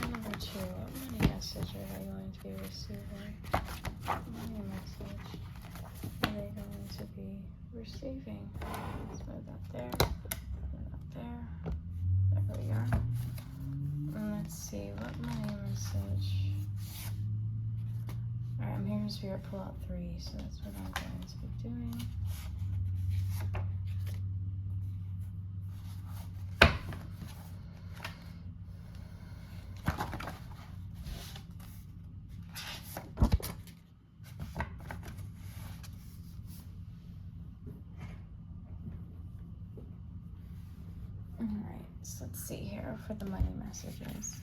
Number 2, what money message are they going to be receiving? What money message are they going to be receiving? Let's move that there, move that there. There we are. And let's see, what money message? Alright, I'm hearing Spirit pull out 3, so that's what I'm going to be doing. Alright, so let's see here for the money messages.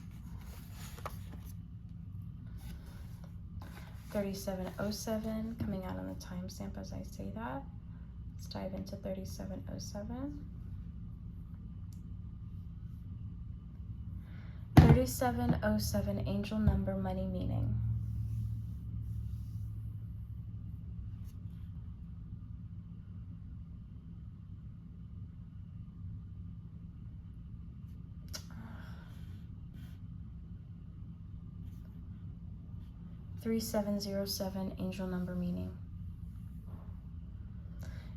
3707 coming out on the timestamp as I say that. Let's dive into 3707. 3707, angel number, money meaning. (3707), angel number meaning.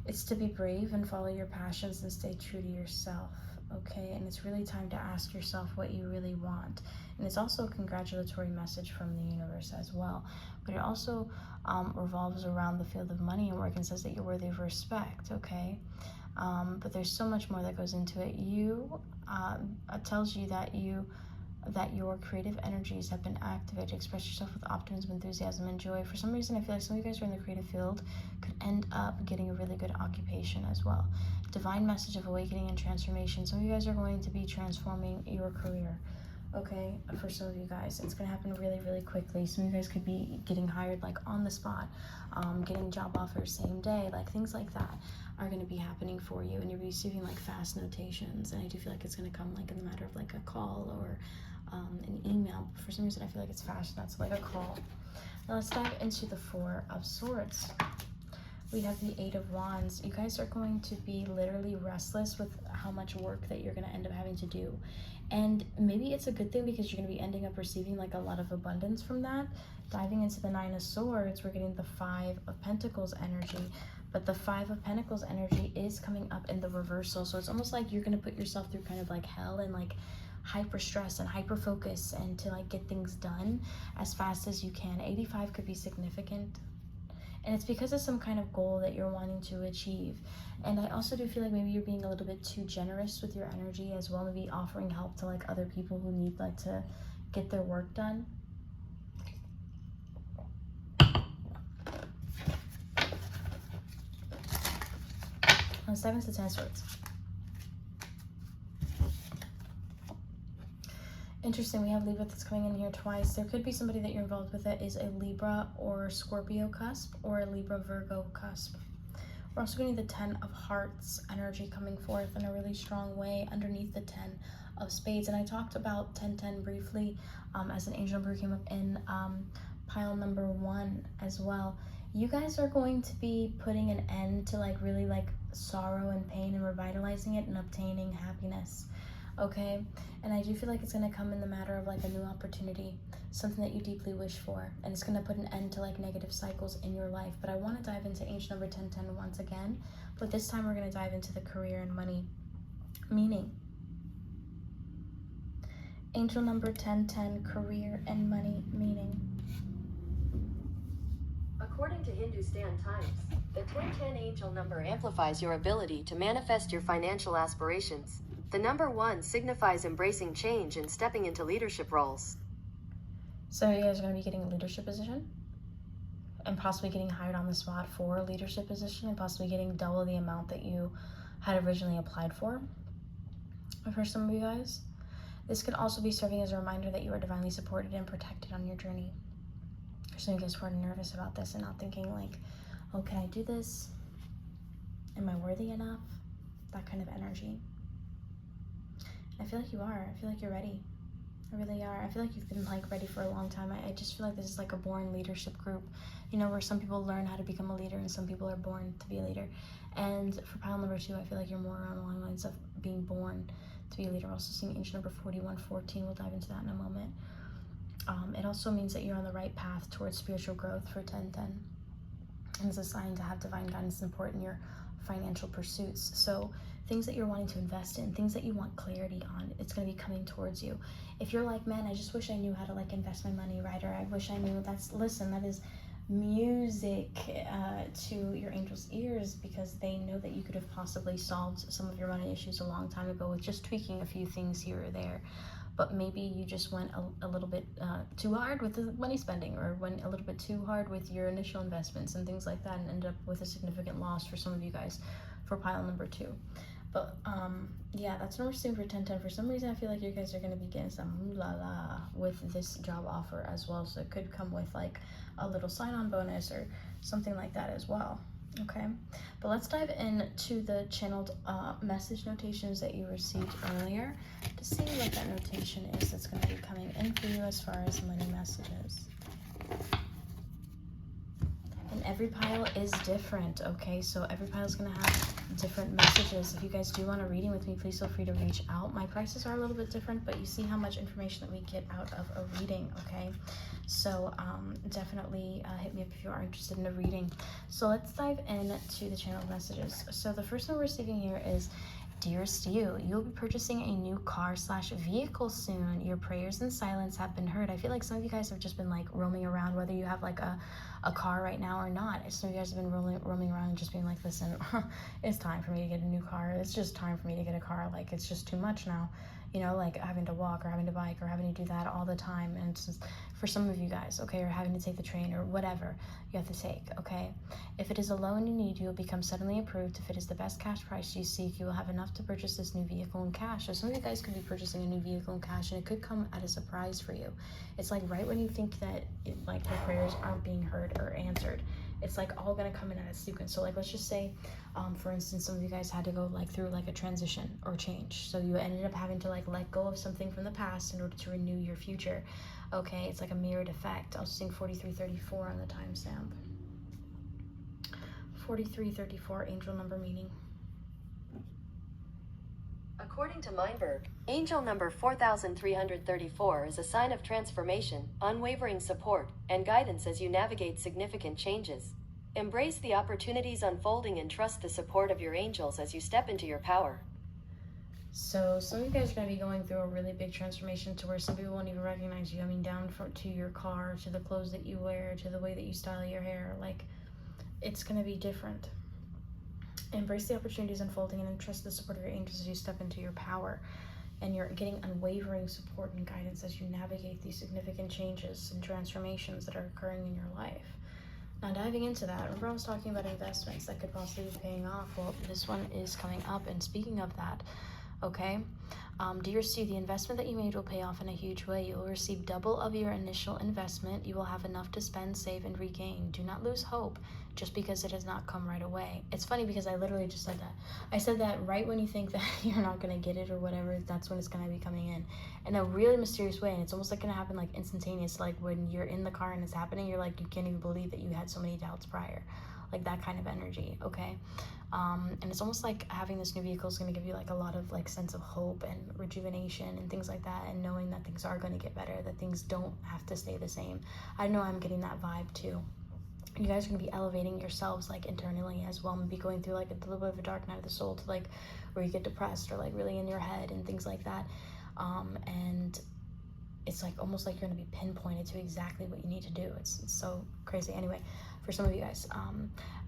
It's to be brave and follow your passions and stay true to yourself, okay? And it's really time to ask yourself what you really want. And it's also a congratulatory message from the universe as well. But it also revolves around the field of money and work and says that you're worthy of respect, okay? But there's so much more that goes into it. It tells you that your creative energies have been activated. Express yourself with optimism, enthusiasm, and joy. For some reason, I feel like some of you guys who are in the creative field could end up getting a really good occupation as well. Divine message of awakening and transformation. Some of you guys are going to be transforming your career, okay? For some of you guys, it's going to happen really, really quickly. Some of you guys could be getting hired like on the spot, getting job offers same day, like things like that are going to be happening for you, and you're receiving like fast notations. And I do feel like it's going to come like in the matter of like a call or an email. For some reason I feel like it's fast, that's like a call. Now let's dive into the 4 of Swords. We have the 8 of Wands. You guys are going to be literally restless with how much work that you're going to end up having to do, and maybe it's a good thing because you're going to be ending up receiving like a lot of abundance from that. Diving into the 9 of Swords, we're getting the 5 of Pentacles energy, but the 5 of Pentacles energy is coming up in the reversal, so it's almost like you're going to put yourself through kind of like hell and like hyper stress and hyper focus, and to like get things done as fast as you can. 85 could be significant, And it's because of some kind of goal that you're wanting to achieve. And I also do feel like maybe you're being a little bit too generous with your energy as well, maybe offering help to like other people who need like to get their work done. Let's dive into 10 of Swords. Interesting, we have Libra that's coming in here twice. There could be somebody that you're involved with that is a Libra or Scorpio cusp or a Libra Virgo cusp. We're also getting the 10 of Hearts energy coming forth in a really strong way underneath the 10 of Spades. And I talked about 1010 briefly as an angel number came up in pile number 1 as well. You guys are going to be putting an end to like really like sorrow and pain and revitalizing it and obtaining happiness. Okay, and I do feel like it's going to come in the matter of like a new opportunity, something that you deeply wish for, and it's going to put an end to like negative cycles in your life. But I want to dive into angel number 1010 once again, but this time we're going to dive into the career and money meaning. Angel number 1010, career and money meaning. According to Hindustan Times, the 1010 angel number amplifies your ability to manifest your financial aspirations. The number 1 signifies embracing change and stepping into leadership roles. So you guys are going to be getting a leadership position and possibly getting hired on the spot for a leadership position and possibly getting double the amount that you had originally applied for some of you guys. This could also be serving as a reminder that you are divinely supported and protected on your journey. For some of you guys who are nervous about this and not thinking like, oh, can I do this? Am I worthy enough? That kind of energy. I feel like you are. I feel like you're ready. I really are. I feel like you've been like ready for a long time. I just feel like this is like a born leadership group, you know, where some people learn how to become a leader and some people are born to be a leader. And for pile number 2, I feel like you're more along the lines of being born to be a leader. Also seeing angel number 4114. We'll dive into that in a moment. It also means that you're on the right path towards spiritual growth for 1010. And it's a sign to have divine guidance and support in your financial pursuits. So things that you're wanting to invest in, things that you want clarity on, it's going to be coming towards you. If you're like, man, I just wish I knew how to like invest my money right, or I wish I knew, listen, that is music to your angels' ears, because they know that you could have possibly solved some of your money issues a long time ago with just tweaking a few things here or there. But maybe you just went a little bit too hard with the money spending, or went a little bit too hard with your initial investments and things like that, and ended up with a significant loss for some of you guys for pile number 2. But yeah, that's number 2 for 1010. For some reason, I feel like you guys are going to be getting some la with this job offer as well. So it could come with like a little sign-on bonus or something like that as well. Okay, but let's dive into the channeled message notations that you received earlier to see what that notation is that's going to be coming in for you as far as money messages. And every pile is different, okay? So every pile is going to have different messages. If you guys do want a reading with me, please feel free to reach out. My prices are a little bit different, but you see how much information that we get out of a reading, okay? So definitely hit me up if you are interested in a reading. So let's dive into the channeled messages. So the first one we're receiving here is, dearest you, you'll be purchasing a new car/vehicle soon. Your prayers in silence have been heard. I feel like some of you guys have just been like roaming around, whether you have like a car right now or not. Some of you guys have been roaming around and just being like, listen, it's time for me to get a new car. It's just time for me to get a car. Like, it's just too much now. You know, like having to walk or having to bike or having to do that all the time. And it's just, for some of you guys, okay, or having to take the train or whatever you have to take, okay? If it is a loan you need, you will become suddenly approved. If it is the best cash price you seek, you will have enough to purchase this new vehicle in cash. So some of you guys could be purchasing a new vehicle in cash, and it could come at a surprise for you. It's like right when you think that like your prayers aren't being heard or answered, it's like all gonna come in at a sequence. So like, let's just say, for instance, some of you guys had to go like through like a transition or change. So you ended up having to like let go of something from the past in order to renew your future. Okay, it's like a mirrored effect. I'll sing 4334 on the timestamp. 4334, angel number meaning. According to Mindberg, angel number 4334 is a sign of transformation, unwavering support, and guidance as you navigate significant changes. Embrace the opportunities unfolding and trust the support of your angels as you step into your power. So some of you guys are going to be going through a really big transformation to where some people won't even recognize you. I mean, down to your car, to the clothes that you wear, to the way that you style your hair. Like, it's going to be different. Embrace the opportunities unfolding and trust the support of your angels as you step into your power. And you're getting unwavering support and guidance as you navigate these significant changes and transformations that are occurring in your life. Now, diving into that, remember I was talking about investments that could possibly be paying off. Well, this one is coming up. And speaking of that, okay, dear Stu, the investment that you made will pay off in a huge way. You will receive double of your initial investment. You will have enough to spend, save, and regain. Do not lose hope just because it has not come right away. It's funny because I literally just said that. I said that right when you think that you're not going to get it or whatever, that's when it's going to be coming in a really mysterious way. And it's almost like going to happen like instantaneous. Like when you're in the car and it's happening, you're like, you can't even believe that you had so many doubts prior. Like that kind of energy, okay? And it's almost like having this new vehicle is going to give you like a lot of like sense of hope and rejuvenation and things like that, and knowing that things are going to get better, that things don't have to stay the same. I know I'm getting that vibe too. You guys are going to be elevating yourselves like internally as well, and be going through like a little bit of a dark night of the soul to like where you get depressed or like really in your head and things like that. And it's like almost like you're going to be pinpointed to exactly what you need to do. It's so crazy. Anyway, for some of you guys,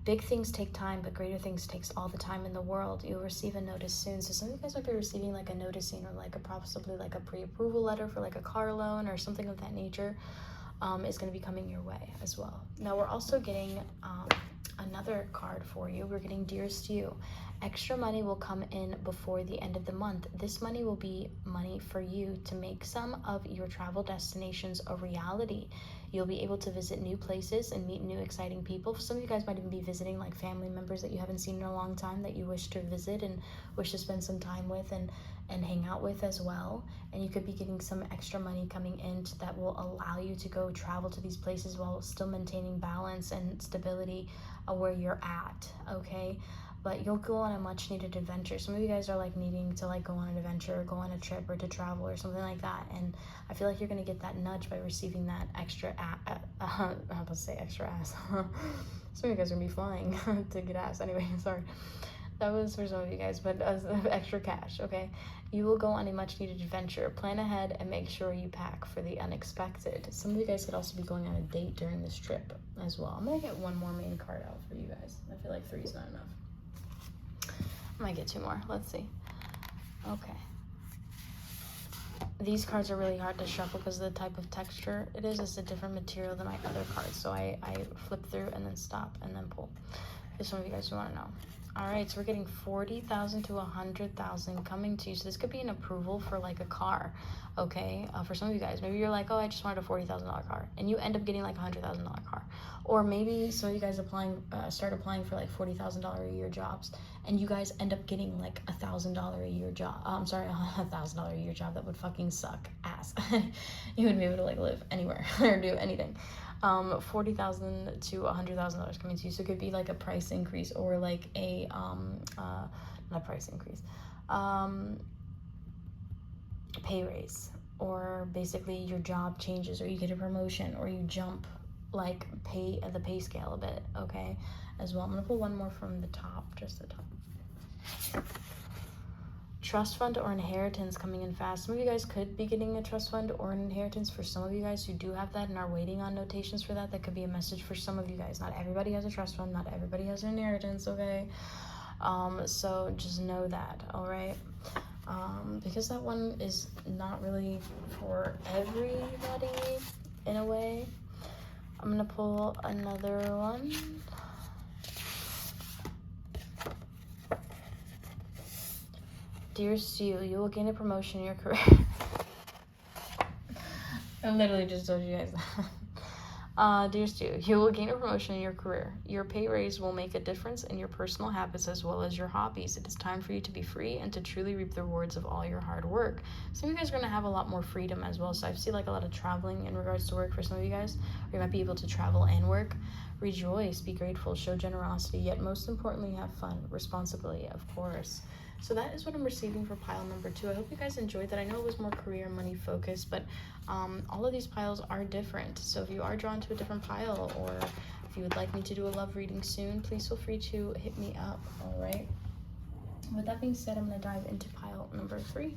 big things take time, but greater things takes all the time in the world. You'll receive a notice soon. So some of you guys might be receiving like a noticing or like a possibly like a pre-approval letter for like a car loan or something of that nature. Is going to be coming your way as well. Now we're also getting another card for you. We're getting Dearest You. Extra money will come in before the end of the month. This money will be money for you to make some of your travel destinations a reality. You'll be able to visit new places and meet new exciting people. Some of you guys might even be visiting like family members that you haven't seen in a long time that you wish to visit and wish to spend some time with and hang out with as well. And you could be getting some extra money coming in that will allow you to go travel to these places while still maintaining balance and stability where you're at, okay? But you'll go on a much needed adventure. Some of you guys are like needing to like go on an adventure or go on a trip or to travel or something like that. And I feel like you're going to get that nudge by receiving that extra I'm about to say extra ass. Some of you guys are going to be flying to get ass. Anyway, sorry. That was for some of you guys, but extra cash, okay? You will go on a much needed adventure. Plan ahead and make sure you pack for the unexpected. Some of you guys could also be going on a date during this trip as well. I'm going to get one more main card out for you guys. I feel like 3 is not enough. I might get 2 more. Let's see. Okay. These cards are really hard to shuffle because of the type of texture it is. It's a different material than my other cards. So I flip through and then stop and then pull. There's some of you guys who want to know. All right, so we're getting 40,000 to 100,000 coming to you. So this could be an approval for like a car, okay? For some of you guys, maybe you're like, oh, I just wanted a $40,000 car, and you end up getting like a $100,000 car. Or maybe some of you guys start applying for like $40,000 a year jobs, and you guys end up getting like $1,000 a year job. I'm sorry, $1,000 a year job that would fucking suck ass. You wouldn't be able to like live anywhere or do anything. $40,000 to $100,000 coming to you. So it could be like a price increase or like a not a price increase, pay raise, or basically your job changes or you get a promotion or you jump like the pay scale a bit, okay, as well. I'm gonna pull one more from the top, just the top. Trust fund or inheritance coming in fast. Some of you guys could be getting a trust fund or an inheritance. For some of you guys who do have that and are waiting on notations for that, that could be a message for some of you guys. Not everybody has a trust fund, not everybody has an inheritance, okay? So just know that, all right? Because that one is not really for everybody in a way. I'm gonna pull another one. Dear Sue, you will gain a promotion in your career. I literally just told you guys that. Dear Stu, you will gain a promotion in your career. Your pay raise will make a difference in your personal habits as well as your hobbies. It is time for you to be free and to truly reap the rewards of all your hard work. Some of you guys are going to have a lot more freedom as well. So I see like a lot of traveling in regards to work for some of you guys. Or you might be able to travel and work. Rejoice, be grateful, show generosity, yet most importantly, have fun. Responsibility, of course. So that is what I'm receiving for pile number 2. I hope you guys enjoyed that. I know it was more career and money focused, but all of these piles are different. So if you are drawn to a different pile, or if you would like me to do a love reading soon, please feel free to hit me up, all right? With that being said, I'm going to dive into pile number 3.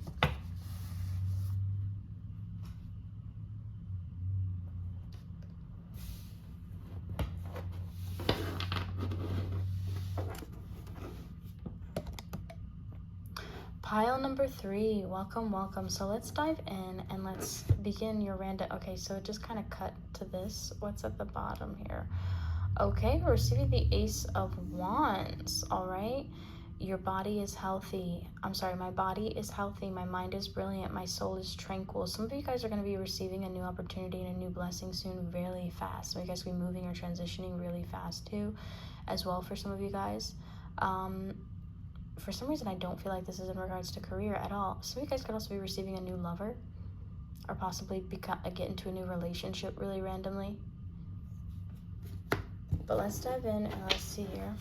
Pile number 3, welcome, welcome. So let's dive in and let's begin your random. Okay, so it just kind of cut to this. What's at the bottom here? Okay, we're receiving the Ace of Wands, all right? Your body is healthy. I'm sorry, my body is healthy. My mind is brilliant. My soul is tranquil. Some of you guys are going to be receiving a new opportunity and a new blessing soon really fast. Some of you guys will be moving or transitioning really fast too, as well for some of you guys. For some reason, I don't feel like this is in regards to career at all. Some of you guys could also be receiving a new lover or possibly get into a new relationship really randomly. But let's dive in and let's see here.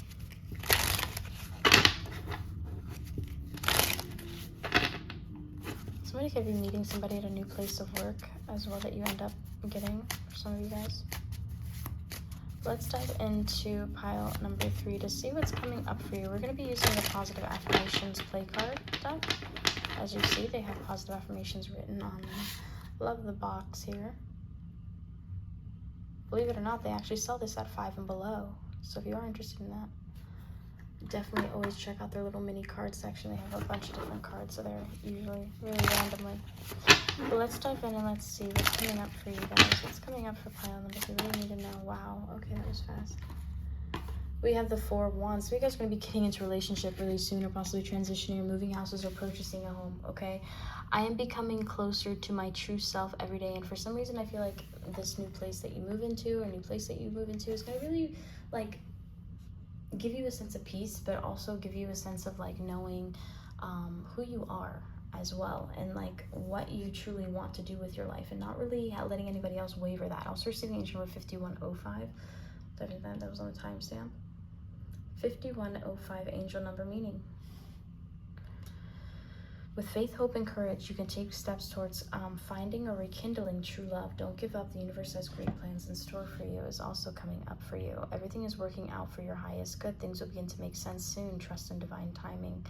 Somebody could be meeting somebody at a new place of work as well that you end up getting for some of you guys. Let's dive into pile number 3 to see what's coming up for you. We're going to be using the Positive Affirmations play card deck. As you see, they have positive affirmations written on them. Love the box here. Believe it or not, they actually sell this at 5 and below. So if you are interested in that, definitely always check out their little mini card section. They have a bunch of different cards, so they're usually really randomly. But let's dive in and let's see what's coming up for you guys. What's coming up for pile number 3? We really need to know. Wow, okay, that was fast. We have the 4 of Wands. So you guys are going to be getting into a relationship really soon, or possibly transitioning or moving houses or purchasing a home, okay? I am becoming closer to my true self every day, and for some reason I feel like this new place that you move into, or new place that you move into, is going to really, like, give you a sense of peace, but also give you a sense of, like, knowing who you are as well, and, like, what you truly want to do with your life, and not really letting anybody else waver that. I was receiving angel number 5105. I think that was on the timestamp. 5105 angel number meaning. With faith, hope, and courage, you can take steps towards finding or rekindling true love. Don't give up. The universe has great plans in store for you. Is also coming up for you. Everything is working out for your highest good. Things will begin to make sense soon. Trust in divine timing.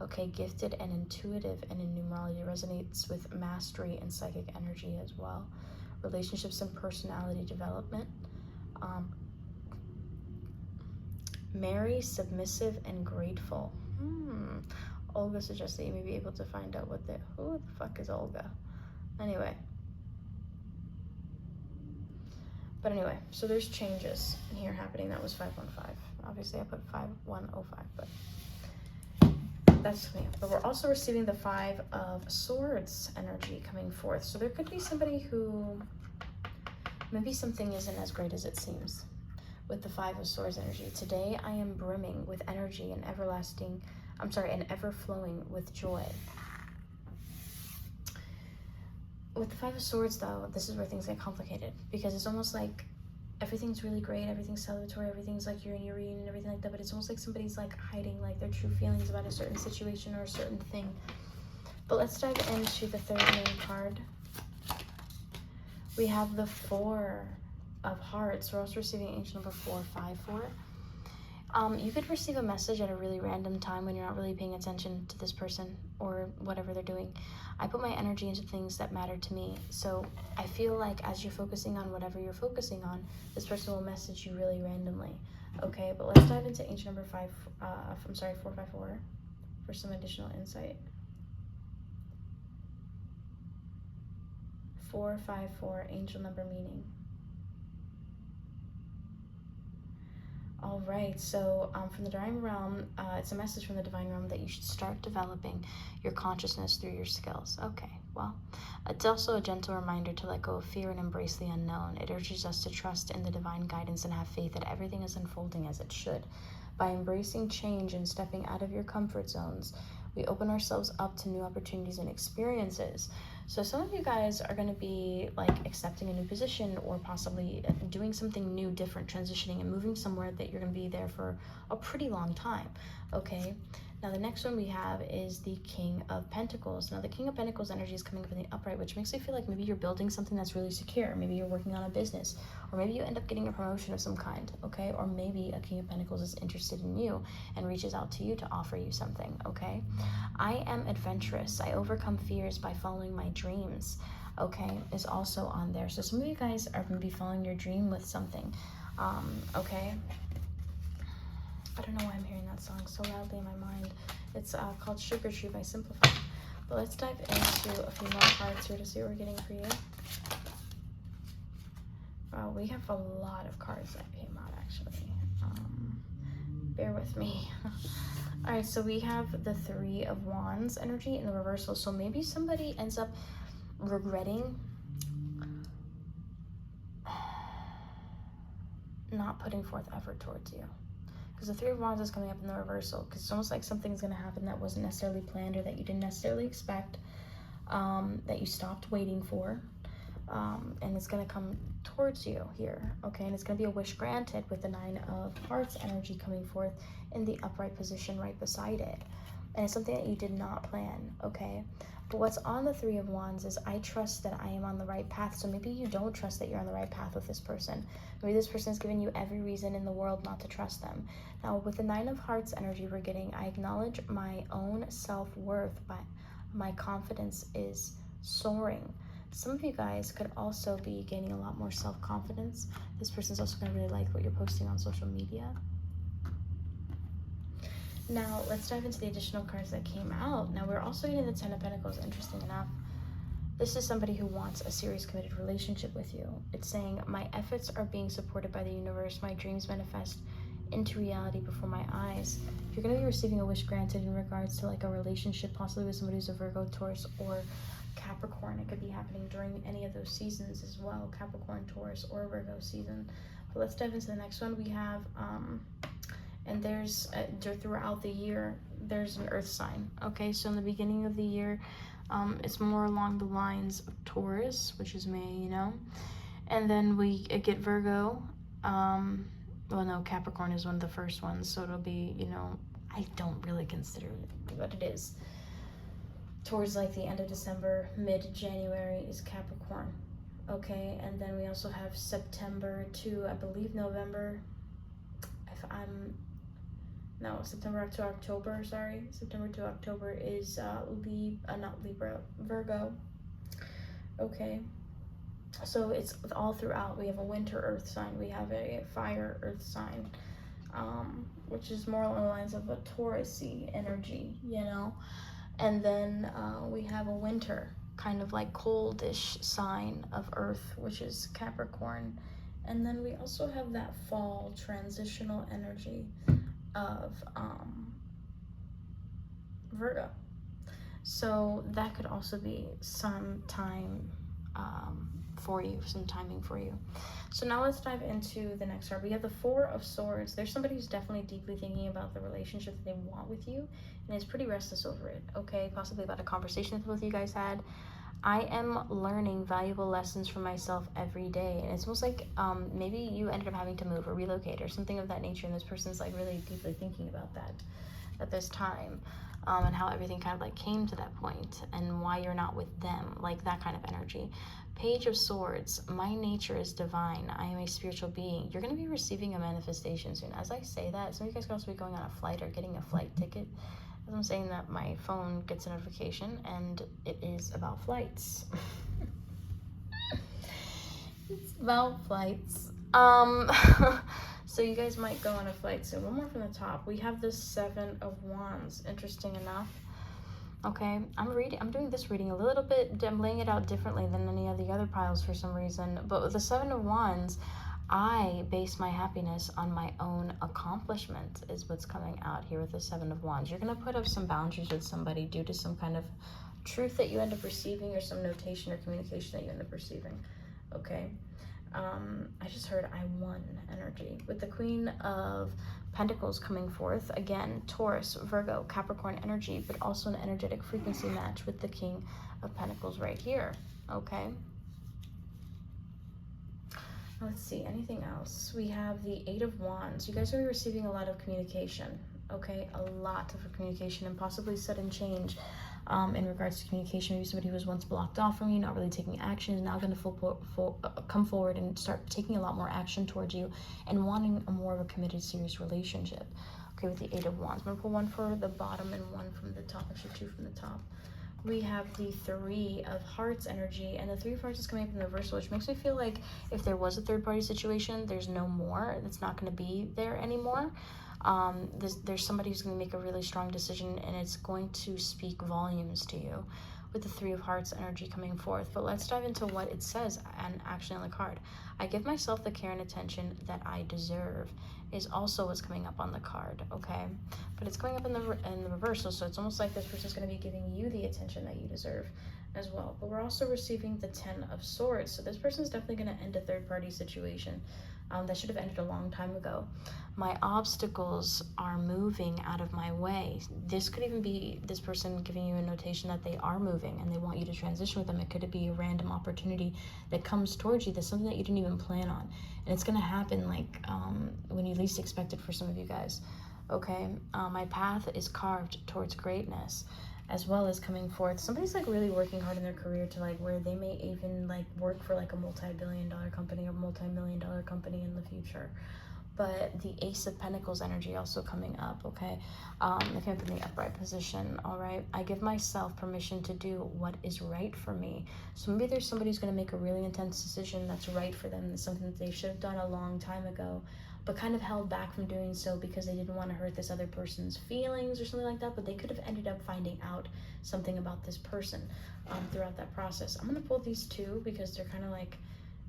Okay, gifted and intuitive and in numerology resonates with mastery and psychic energy as well. Relationships and personality development. Merry, submissive, and grateful. Olga suggests that you may be able to find out who the fuck is Olga? Anyway. But anyway, so there's changes here happening. That was 515. Obviously I put 5105, but that's me. But we're also receiving the 5 of Swords energy coming forth. So there could be somebody who maybe something isn't as great as it seems. With the 5 of Swords energy. Today I am brimming with energy and and ever flowing with joy. With the 5 of Swords though, this is where things get complicated, because it's almost like everything's really great, everything's celebratory, everything's like you're in your reading and everything like that, but it's almost like somebody's like hiding like their true feelings about a certain situation or a certain thing. But let's dive into the 3rd main card. We have the 4 of Hearts. We're also receiving angel number 454. You could receive a message at a really random time when you're not really paying attention to this person or whatever they're doing. I put my energy into things that matter to me, so I feel like as you're focusing on whatever you're focusing on, this person will message you really randomly. Okay, but let's dive into angel number 454 for some additional insight. 454 angel number meaning. All right, so from the divine realm, it's a message from the divine realm that you should start developing your consciousness through your skills. Okay, well, it's also a gentle reminder to let go of fear and embrace the unknown. It urges us to trust in the divine guidance and have faith that everything is unfolding as it should. By embracing change and stepping out of your comfort zones, we open ourselves up to new opportunities and experiences. So some of you guys are going to be like accepting a new position, or possibly doing something new, different, transitioning and moving somewhere that you're going to be there for a pretty long time. Okay, now the next one we have is the King of Pentacles. Now the King of Pentacles energy is coming up in the upright, which makes me feel like maybe you're building something that's really secure. Maybe you're working on a business, or maybe you end up getting a promotion of some kind. Okay, or maybe a King of Pentacles is interested in you and reaches out to you to offer you something. Okay, I am adventurous. I overcome fears by following my dreams. Okay, is also on there. So some of you guys are going to be following your dream with something. Okay, I don't know why I'm hearing that song so loudly in my mind. It's called Sugar Tree by Simplify. But let's dive into a few more cards here to see what we're getting for you. We have a lot of cards that came out, actually. Bear with me. All right, so we have the Three of Wands energy in the reversal. So maybe somebody ends up regretting not putting forth effort towards you. Because the Three of Wands is coming up in the reversal. Because it's almost like something's going to happen that wasn't necessarily planned or that you didn't necessarily expect, that you stopped waiting for. And it's going to come towards you here, okay? And it's going to be a wish granted with the Nine of Hearts energy coming forth in the upright position right beside it. And it's something that you did not plan, okay? But what's on the Three of Wands is I trust that I am on the right path. So maybe you don't trust that you're on the right path with this person. Maybe this person is giving you every reason in the world not to trust them. Now, with the Nine of Hearts energy we're getting, I acknowledge my own self-worth, but my confidence is soaring. Some of you guys could also be gaining a lot more self-confidence. This person's also going to really like what you're posting on social media. Now, let's dive into the additional cards that came out. Now, we're also getting the Ten of Pentacles, interesting enough. This is somebody who wants a serious, committed relationship with you. It's saying, my efforts are being supported by the universe. My dreams manifest into reality before my eyes. You're going to be receiving a wish granted in regards to like a relationship, possibly with somebody who's a Virgo, Taurus, or Capricorn. It could be happening during any of those seasons as well, Capricorn, Taurus, or Virgo season. But let's dive into the next one. We have, and there's, throughout the year, there's an earth sign, okay? So in the beginning of the year, it's more along the lines of Taurus, which is May, you know? And then we get Virgo. Well, no, Capricorn is one of the first ones, so it'll be, you know, I don't really consider it, but it is. Towards like the end of December, mid-January is Capricorn, okay? And then we also have September to, I believe, November, September to October, sorry. September to October is not Libra, Virgo, okay? So it's all throughout. We have a winter earth sign, we have a fire earth sign, which is more along the lines of a Taurus-y energy, you know? And then we have a winter, kind of like coldish sign of earth, which is Capricorn. And then we also have that fall transitional energy of Virgo. So that could also be some time for you, some timing for you. So now let's dive into the next card. We have the Four of Swords. There's somebody who's definitely deeply thinking about the relationship that they want with you and is pretty restless over it, okay? Possibly about a conversation that both of you guys had. I am learning valuable lessons for myself every day. And it's almost like maybe you ended up having to move or relocate or something of that nature, and this person's like really deeply thinking about that at this time. And how everything kind of like came to that point and why you're not with them, like that kind of energy. Page of Swords, my nature is divine. I am a spiritual being. You're going to be receiving a manifestation soon. As I say that, some of you guys could also be going on a flight or getting a flight ticket. As I'm saying that, my phone gets a notification and it is about flights. It's about flights. So you guys might go on a flight soon. One more from the top. We have the Seven of Wands. Interesting enough. Okay, I'm doing this reading a little bit, I'm laying it out differently than any of the other piles for some reason. But with the Seven of Wands, I base my happiness on my own accomplishment is what's coming out here with the Seven of Wands. You're going to put up some boundaries with somebody due to some kind of truth that you end up receiving or some notation or communication that you end up receiving, okay? I just heard I won energy. With the Queen of Pentacles coming forth, again, Taurus, Virgo, Capricorn energy, but also an energetic frequency match with the King of Pentacles right here, okay? Let's see, anything else? We have the Eight of Wands. You guys are receiving a lot of communication, okay? A lot of communication and possibly sudden change in regards to communication. Maybe somebody who was once blocked off from you, not really taking action, is now going to come forward and start taking a lot more action towards you and wanting a more of a committed, serious relationship. Okay, with the Eight of Wands. I'm going to pull one for the bottom and one from the top, actually two from the top. We have the Three of Hearts energy, and the Three of Hearts is coming up in reversal, which makes me feel like if there was a third-party situation, there's no more. It's not going to be there anymore. There's somebody who's going to make a really strong decision, and it's going to speak volumes to you with the Three of Hearts energy coming forth. But let's dive into what it says and actually on the card. I give myself the care and attention that I deserve is also what's coming up on the card, okay? But it's coming up in the reversal, so it's almost like this person's going to be giving you the attention that you deserve as well. But we're also receiving the Ten of Swords, so this person's definitely going to end a third-party situation that should have ended a long time ago. My obstacles are moving out of my way. This could even be this person giving you a notation that they are moving and they want you to transition with them. It could be a random opportunity that comes towards you. That's something that you didn't even plan on. And it's going to happen like when you least expect it for some of you guys. Okay, my path is carved towards greatness, as well as coming forth. Somebody's like really working hard in their career to like where they may even like work for like a multi-billion-dollar company or multi-million-dollar company in the future. But the Ace of Pentacles energy also coming up, okay? They came up in the upright position, all right? I give myself permission to do what is right for me. So maybe there's somebody who's going to make a really intense decision that's right for them. It's something that they should have done a long time ago, but kind of held back from doing so because they didn't want to hurt this other person's feelings or something like that. But they could have ended up finding out something about this person throughout that process. I'm going to pull these two because they're kind of like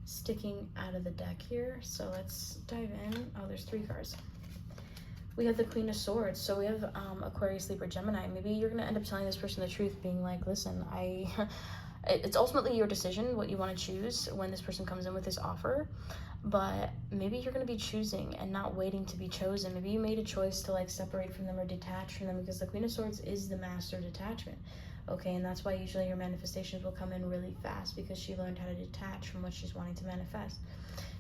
sticking out of the deck here. So let's dive in. Oh, there's three cards. We have the Queen of Swords. So we have Aquarius, Libra, Gemini. Maybe you're going to end up telling this person the truth, being like, listen, it's ultimately your decision what you want to choose when this person comes in with this offer. But maybe you're going to be choosing and not waiting to be chosen. Maybe you made a choice to like separate from them or detach from them, because the Queen of Swords is the master detachment. Okay, and that's why usually your manifestations will come in really fast, because she learned how to detach from what she's wanting to manifest.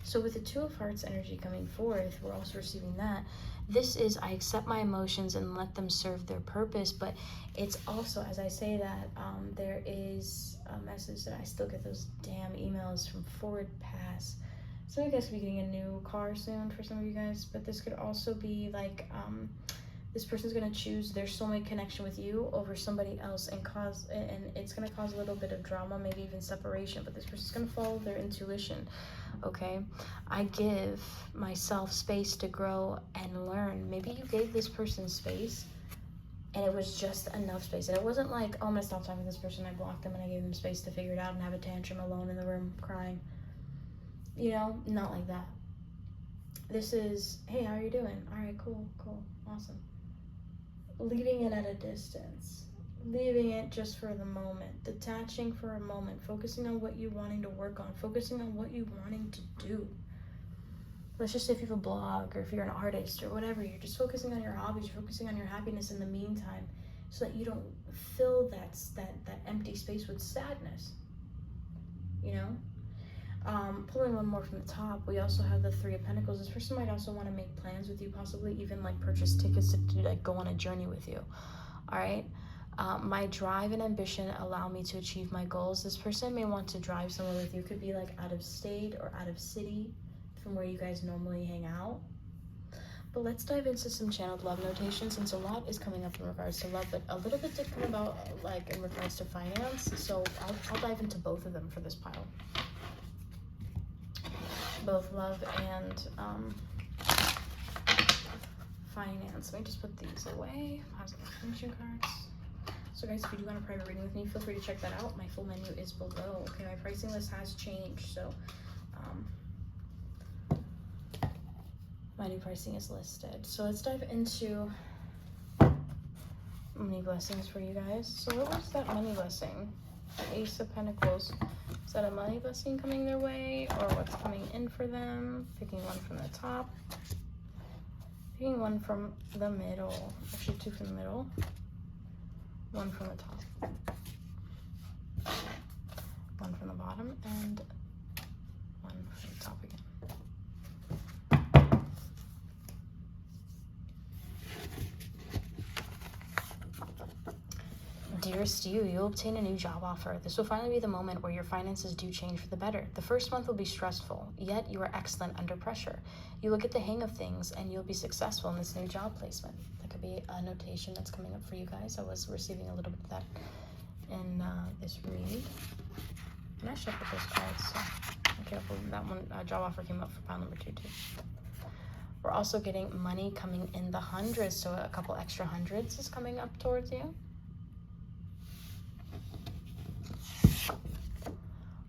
So with the Two of Hearts energy coming forth, we're also receiving that. This is, I accept my emotions and let them serve their purpose. But it's also, as I say that, there is a message that I still get those damn emails from Forward Pass. Some of you guys could be getting a new car soon for some of you guys, but this could also be like, this person's going to choose their soulmate connection with you over somebody else, and it's going to cause a little bit of drama, maybe even separation, but this person's going to follow their intuition, okay? I give myself space to grow and learn. Maybe you gave this person space, and it was just enough space. And it wasn't like, oh, I'm going to stop talking to this person, I blocked them, and I gave them space to figure it out and have a tantrum alone in the room crying. You know, not like that. This is, hey, how are you doing? All right, cool, awesome. Leaving it at a distance, leaving it just for the moment, detaching for a moment, focusing on what you're wanting to work on, focusing on what you're wanting to do. Let's just say if you have a blog, or if you're an artist or whatever, you're just focusing on your hobbies, you're focusing on your happiness in the meantime, so that you don't fill that empty space with sadness, you know? Pulling one more from the top, we also have the Three of Pentacles. This person might also want to make plans with you, possibly even like purchase tickets to like go on a journey with you. All right. My drive and ambition allow me to achieve my goals. This person may want to drive somewhere with you. Could be like out of state or out of city from where you guys normally hang out. But let's dive into some channeled love notations, since a lot is coming up in regards to love, but a little bit did come about like in regards to finance. So I'll dive into both of them for this pile. Both love and finance. Let me just put these away. Positive affirmation cards. So guys, if you do want a private reading with me, feel free to check that out. My full menu is below. Okay, my pricing list has changed, so my new pricing is listed. So let's dive into money blessings for you guys. So what was that money blessing? The Ace of Pentacles. Is that a money blessing coming their way, or what's coming in for them? Picking one from the top. Picking one from the middle. Actually, two from the middle. One from the top. One from the bottom, and one from the top again. Dearest you, you'll obtain a new job offer. This will finally be the moment where your finances do change for the better. The first month will be stressful, yet you are excellent under pressure. You will get the hang of things and you'll be successful in this new job placement. That could be a notation that's coming up for you guys. I was receiving a little bit of that in this read. And I shuffled those cards, so okay, that one job offer came up for pile number 2 too. We're also getting money coming in the hundreds, so a couple extra hundreds is coming up towards you.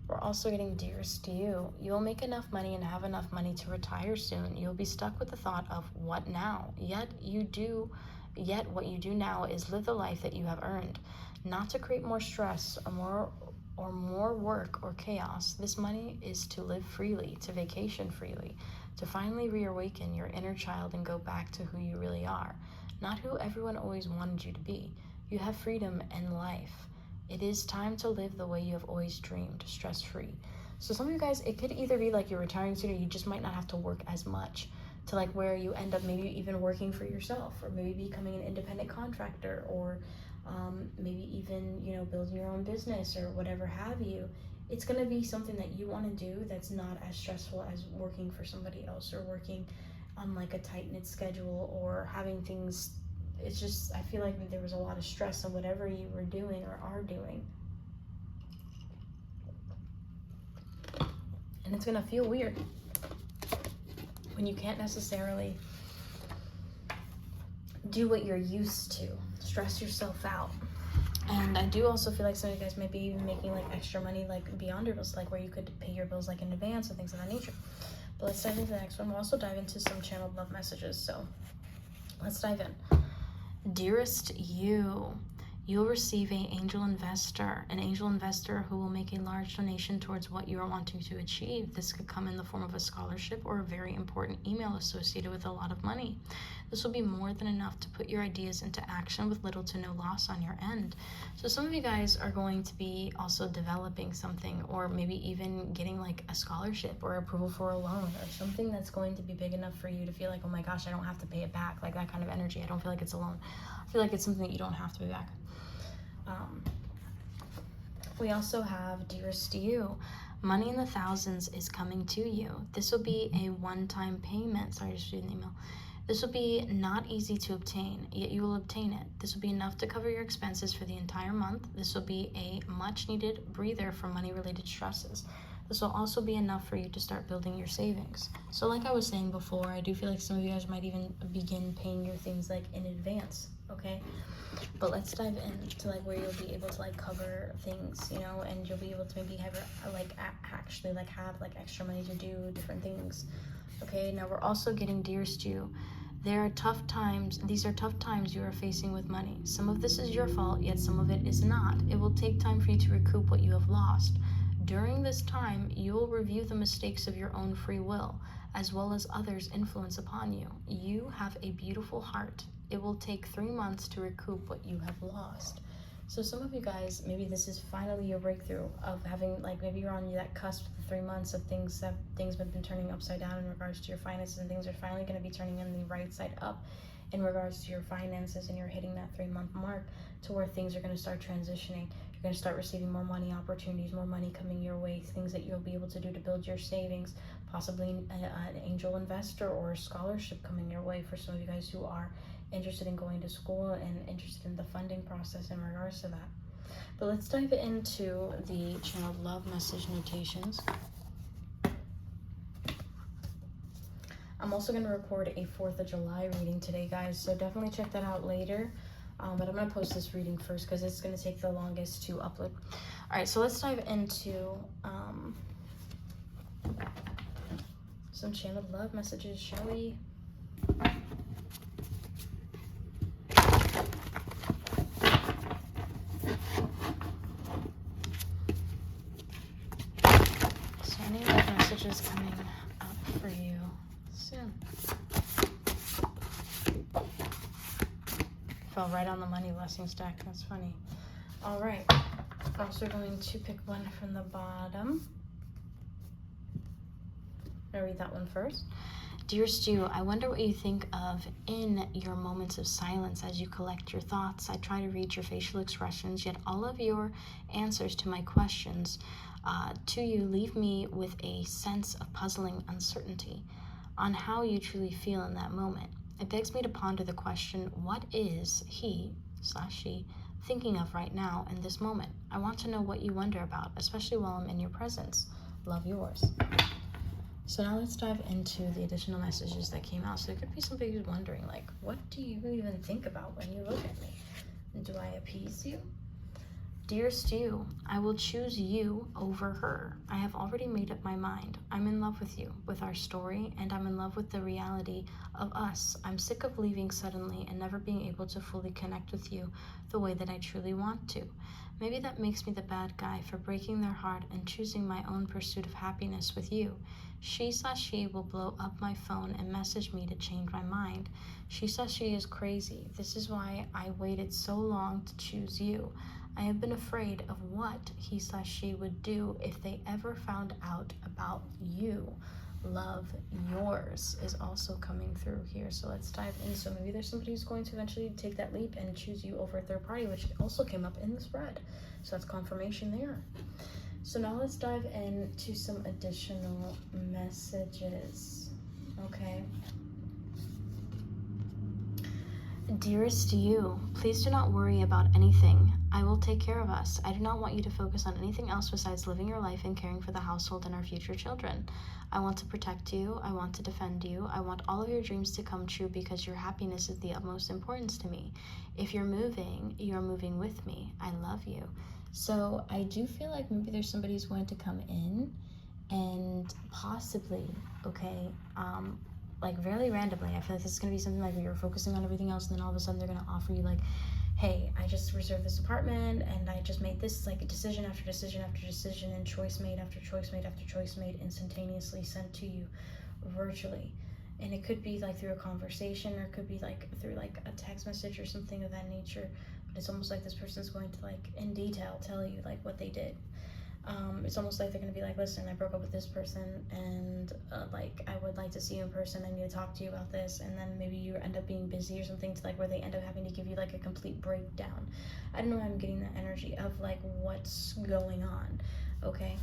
We're also getting dearest to you. You'll make enough money and have enough money to retire soon. You'll be stuck with the thought of what now? Yet what you do now is live the life that you have earned. Not to create more stress or more work or chaos. This money is to live freely, to vacation freely, to finally reawaken your inner child and go back to who you really are, not who everyone always wanted you to be. You have freedom and life. It is time to live the way you have always dreamed, stress-free. So some of you guys, it could either be like you're retiring sooner, you just might not have to work as much, to like where you end up maybe even working for yourself, or maybe becoming an independent contractor, or maybe even, you know, building your own business or whatever have you. It's going to be something that you want to do that's not as stressful as working for somebody else, or working on like a tight-knit schedule, or having things. It's just, I feel like there was a lot of stress on whatever you were doing or are doing. And it's going to feel weird when you can't necessarily do what you're used to. Stress yourself out. And I do also feel like some of you guys might be even making like extra money like beyond your bills, like where you could pay your bills like in advance and things of that nature. But let's dive into the next one. We'll also dive into some channeled love messages. So let's dive in. Dearest you, you'll receive an angel investor who will make a large donation towards what you are wanting to achieve. This could come in the form of a scholarship or a very important email associated with a lot of money. This will be more than enough to put your ideas into action with little to no loss on your end. So some of you guys are going to be also developing something, or maybe even getting like a scholarship or approval for a loan, or something that's going to be big enough for you to feel like, oh my gosh, I don't have to pay it back. Like that kind of energy. I don't feel like it's a loan. I feel like it's something that you don't have to pay back. We also have dearest to you. Money in the thousands is coming to you. This will be a one-time payment. Sorry, just reading the email. This will be not easy to obtain, yet you will obtain it. This will be enough to cover your expenses for the entire month. This will be a much-needed breather from money-related stresses. This will also be enough for you to start building your savings. So like I was saying before, I do feel like some of you guys might even begin paying your things like in advance, okay? But let's dive into like where you'll be able to like cover things, you know, and you'll be able to maybe have like actually like have like extra money to do different things. Okay, now we're also getting dearest you. There are tough times. These are tough times you are facing with money. Some of this is your fault, yet some of it is not. It will take time for you to recoup what you have lost. During this time, you will review the mistakes of your own free will, as well as others' influence upon you. You have a beautiful heart. It will take 3 months to recoup what you have lost. So some of you guys, maybe this is finally your breakthrough of having, like, maybe you're on that cusp of the 3 months of things have been turning upside down in regards to your finances, and things are finally going to be turning in the right side up in regards to your finances, and you're hitting that 3-month mark to where things are going to start transitioning. You're going to start receiving more money opportunities, more money coming your way, things that you'll be able to do to build your savings, possibly an angel investor or a scholarship coming your way for some of you guys who are interested in going to school and interested in the funding process in regards to that. But let's dive into the channeled love message notations. I'm also going to record a 4th of July reading today, guys, so definitely check that out later. But I'm going to post this reading first because it's going to take the longest to upload. All right, so let's dive into some channeled love messages, shall we? So any love messages coming up for you soon? Fell right on the money blessing stack. That's funny. All right. I'm also going to pick one from the bottom. I'm going to read that one first. Dear Stu, I wonder what you think of in your moments of silence as you collect your thoughts. I try to read your facial expressions, yet all of your answers to my questions to you leave me with a sense of puzzling uncertainty on how you truly feel in that moment. It begs me to ponder the question, what is he/she thinking of right now in this moment? I want to know what you wonder about, especially while I'm in your presence. Love, yours. So now let's dive into the additional messages that came out. So there could be somebody who's wondering, like, what do you even think about when you look at me? Do I appease you? Dear Stu, I will choose you over her. I have already made up my mind. I'm in love with you, with our story, and I'm in love with the reality of us. I'm sick of leaving suddenly and never being able to fully connect with you the way that I truly want to. Maybe that makes me the bad guy for breaking their heart and choosing my own pursuit of happiness with you. She will blow up my phone and message me to change my mind. She is crazy. This is why I waited so long to choose you. I have been afraid of what she would do if they ever found out about you. Love, yours is also coming through here. So let's dive in. So maybe there's somebody who's going to eventually take that leap and choose you over a third party, which also came up in the spread. So that's confirmation there. So now let's dive into some additional messages. Okay. Dearest you, please do not worry about anything. I will take care of us. I do not want you to focus on anything else besides living your life and caring for the household and our future children. I want to protect you. I want to defend you. I want all of your dreams to come true because your happiness is the utmost importance to me. If you're moving with me. I love you. So I do feel like maybe there's somebody who's going to come in and possibly, okay, like very randomly, I feel like this is going to be something like where you're focusing on everything else and then all of a sudden they're going to offer you like, hey, I just reserved this apartment and I just made this like a decision after decision after decision and choice made after choice made after choice made instantaneously sent to you virtually. And it could be like through a conversation or it could be like through like a text message or something of that nature. But it's almost like this person's going to like in detail tell you like what they did. It's almost like they're going to be like, listen, I broke up with this person and like I would like to see you in person. I need to talk to you about this. And then maybe you end up being busy or something to like where they end up having to give you like a complete breakdown. I don't know why I'm getting that energy of like what's going on, okay?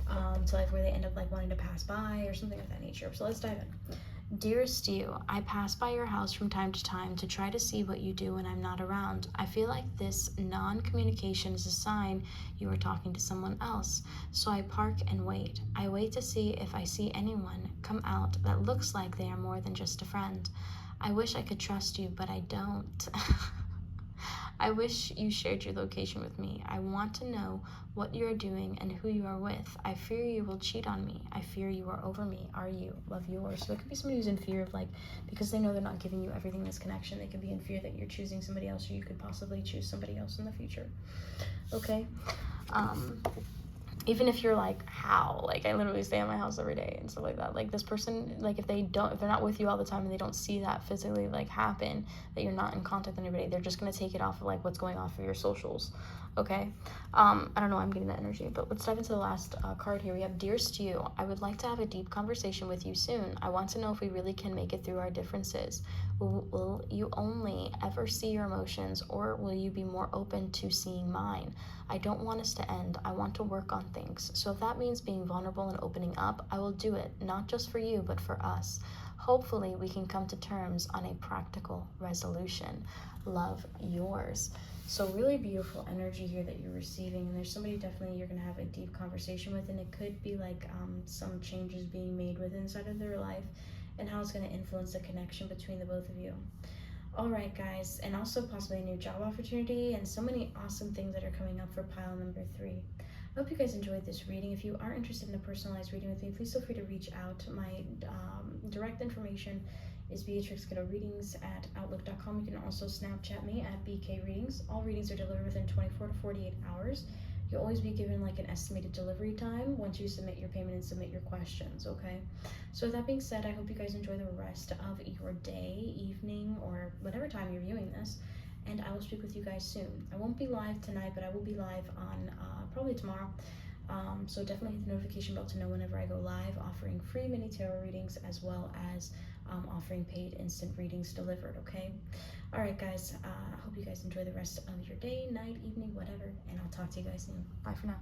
To like where they end up like wanting to pass by or something of that nature. So let's dive in. Dearest you, I pass by your house from time to time to try to see what you do when I'm not around. I feel like this non-communication is a sign you are talking to someone else. So I park and wait. I wait to see if I see anyone come out that looks like they are more than just a friend. I wish I could trust you, but I don't. I wish you shared your location with me. I want to know what you are doing and who you are with. I fear you will cheat on me. I fear you are over me. Are you? Love, yours. So it could be somebody who's in fear of like, because they know they're not giving you everything in this connection, they could be in fear that you're choosing somebody else or you could possibly choose somebody else in the future. Okay? Even if you're like, how? Like, I literally stay at my house every day and stuff like that. Like, this person, like, if they're not with you all the time and they don't see that physically, like, happen, that you're not in contact with anybody, they're just going to take it off of, like, what's going off of your socials, okay? I don't know why I'm getting that energy, but let's dive into the last card here. We have, Dearest you, I would like to have a deep conversation with you soon. I want to know if we really can make it through our differences. Will you only ever see your emotions, or will you be more open to seeing mine? I don't want us to end. I want to work on things. So if that means being vulnerable and opening up, I will do it, not just for you, but for us. Hopefully, we can come to terms on a practical resolution. Love, yours. So really beautiful energy here that you're receiving, and there's somebody definitely you're going to have a deep conversation with, and it could be like some changes being made within inside of their life and how it's going to influence the connection between the both of you. All right, guys, and also possibly a new job opportunity and so many awesome things that are coming up for pile number 3. I hope you guys enjoyed this reading. If you are interested in a personalized reading with me, please feel free to reach out. My direct information is Beatrix Kiddo Readings at outlook.com. You can also Snapchat me at BK Readings. All readings are delivered within 24 to 48 hours. You'll always be given like an estimated delivery time once you submit your payment and submit your questions, okay? So with that being said, I hope you guys enjoy the rest of your day, evening, or whatever time you're viewing this, and I will speak with you guys soon. I won't be live tonight, but I will be live on probably tomorrow. So definitely hit the notification bell to know whenever I go live, offering free mini tarot readings as well as offering paid instant readings delivered, okay? All right, guys, I hope you guys enjoy the rest of your day, night, evening, whatever, and I'll talk to you guys soon. Bye for now.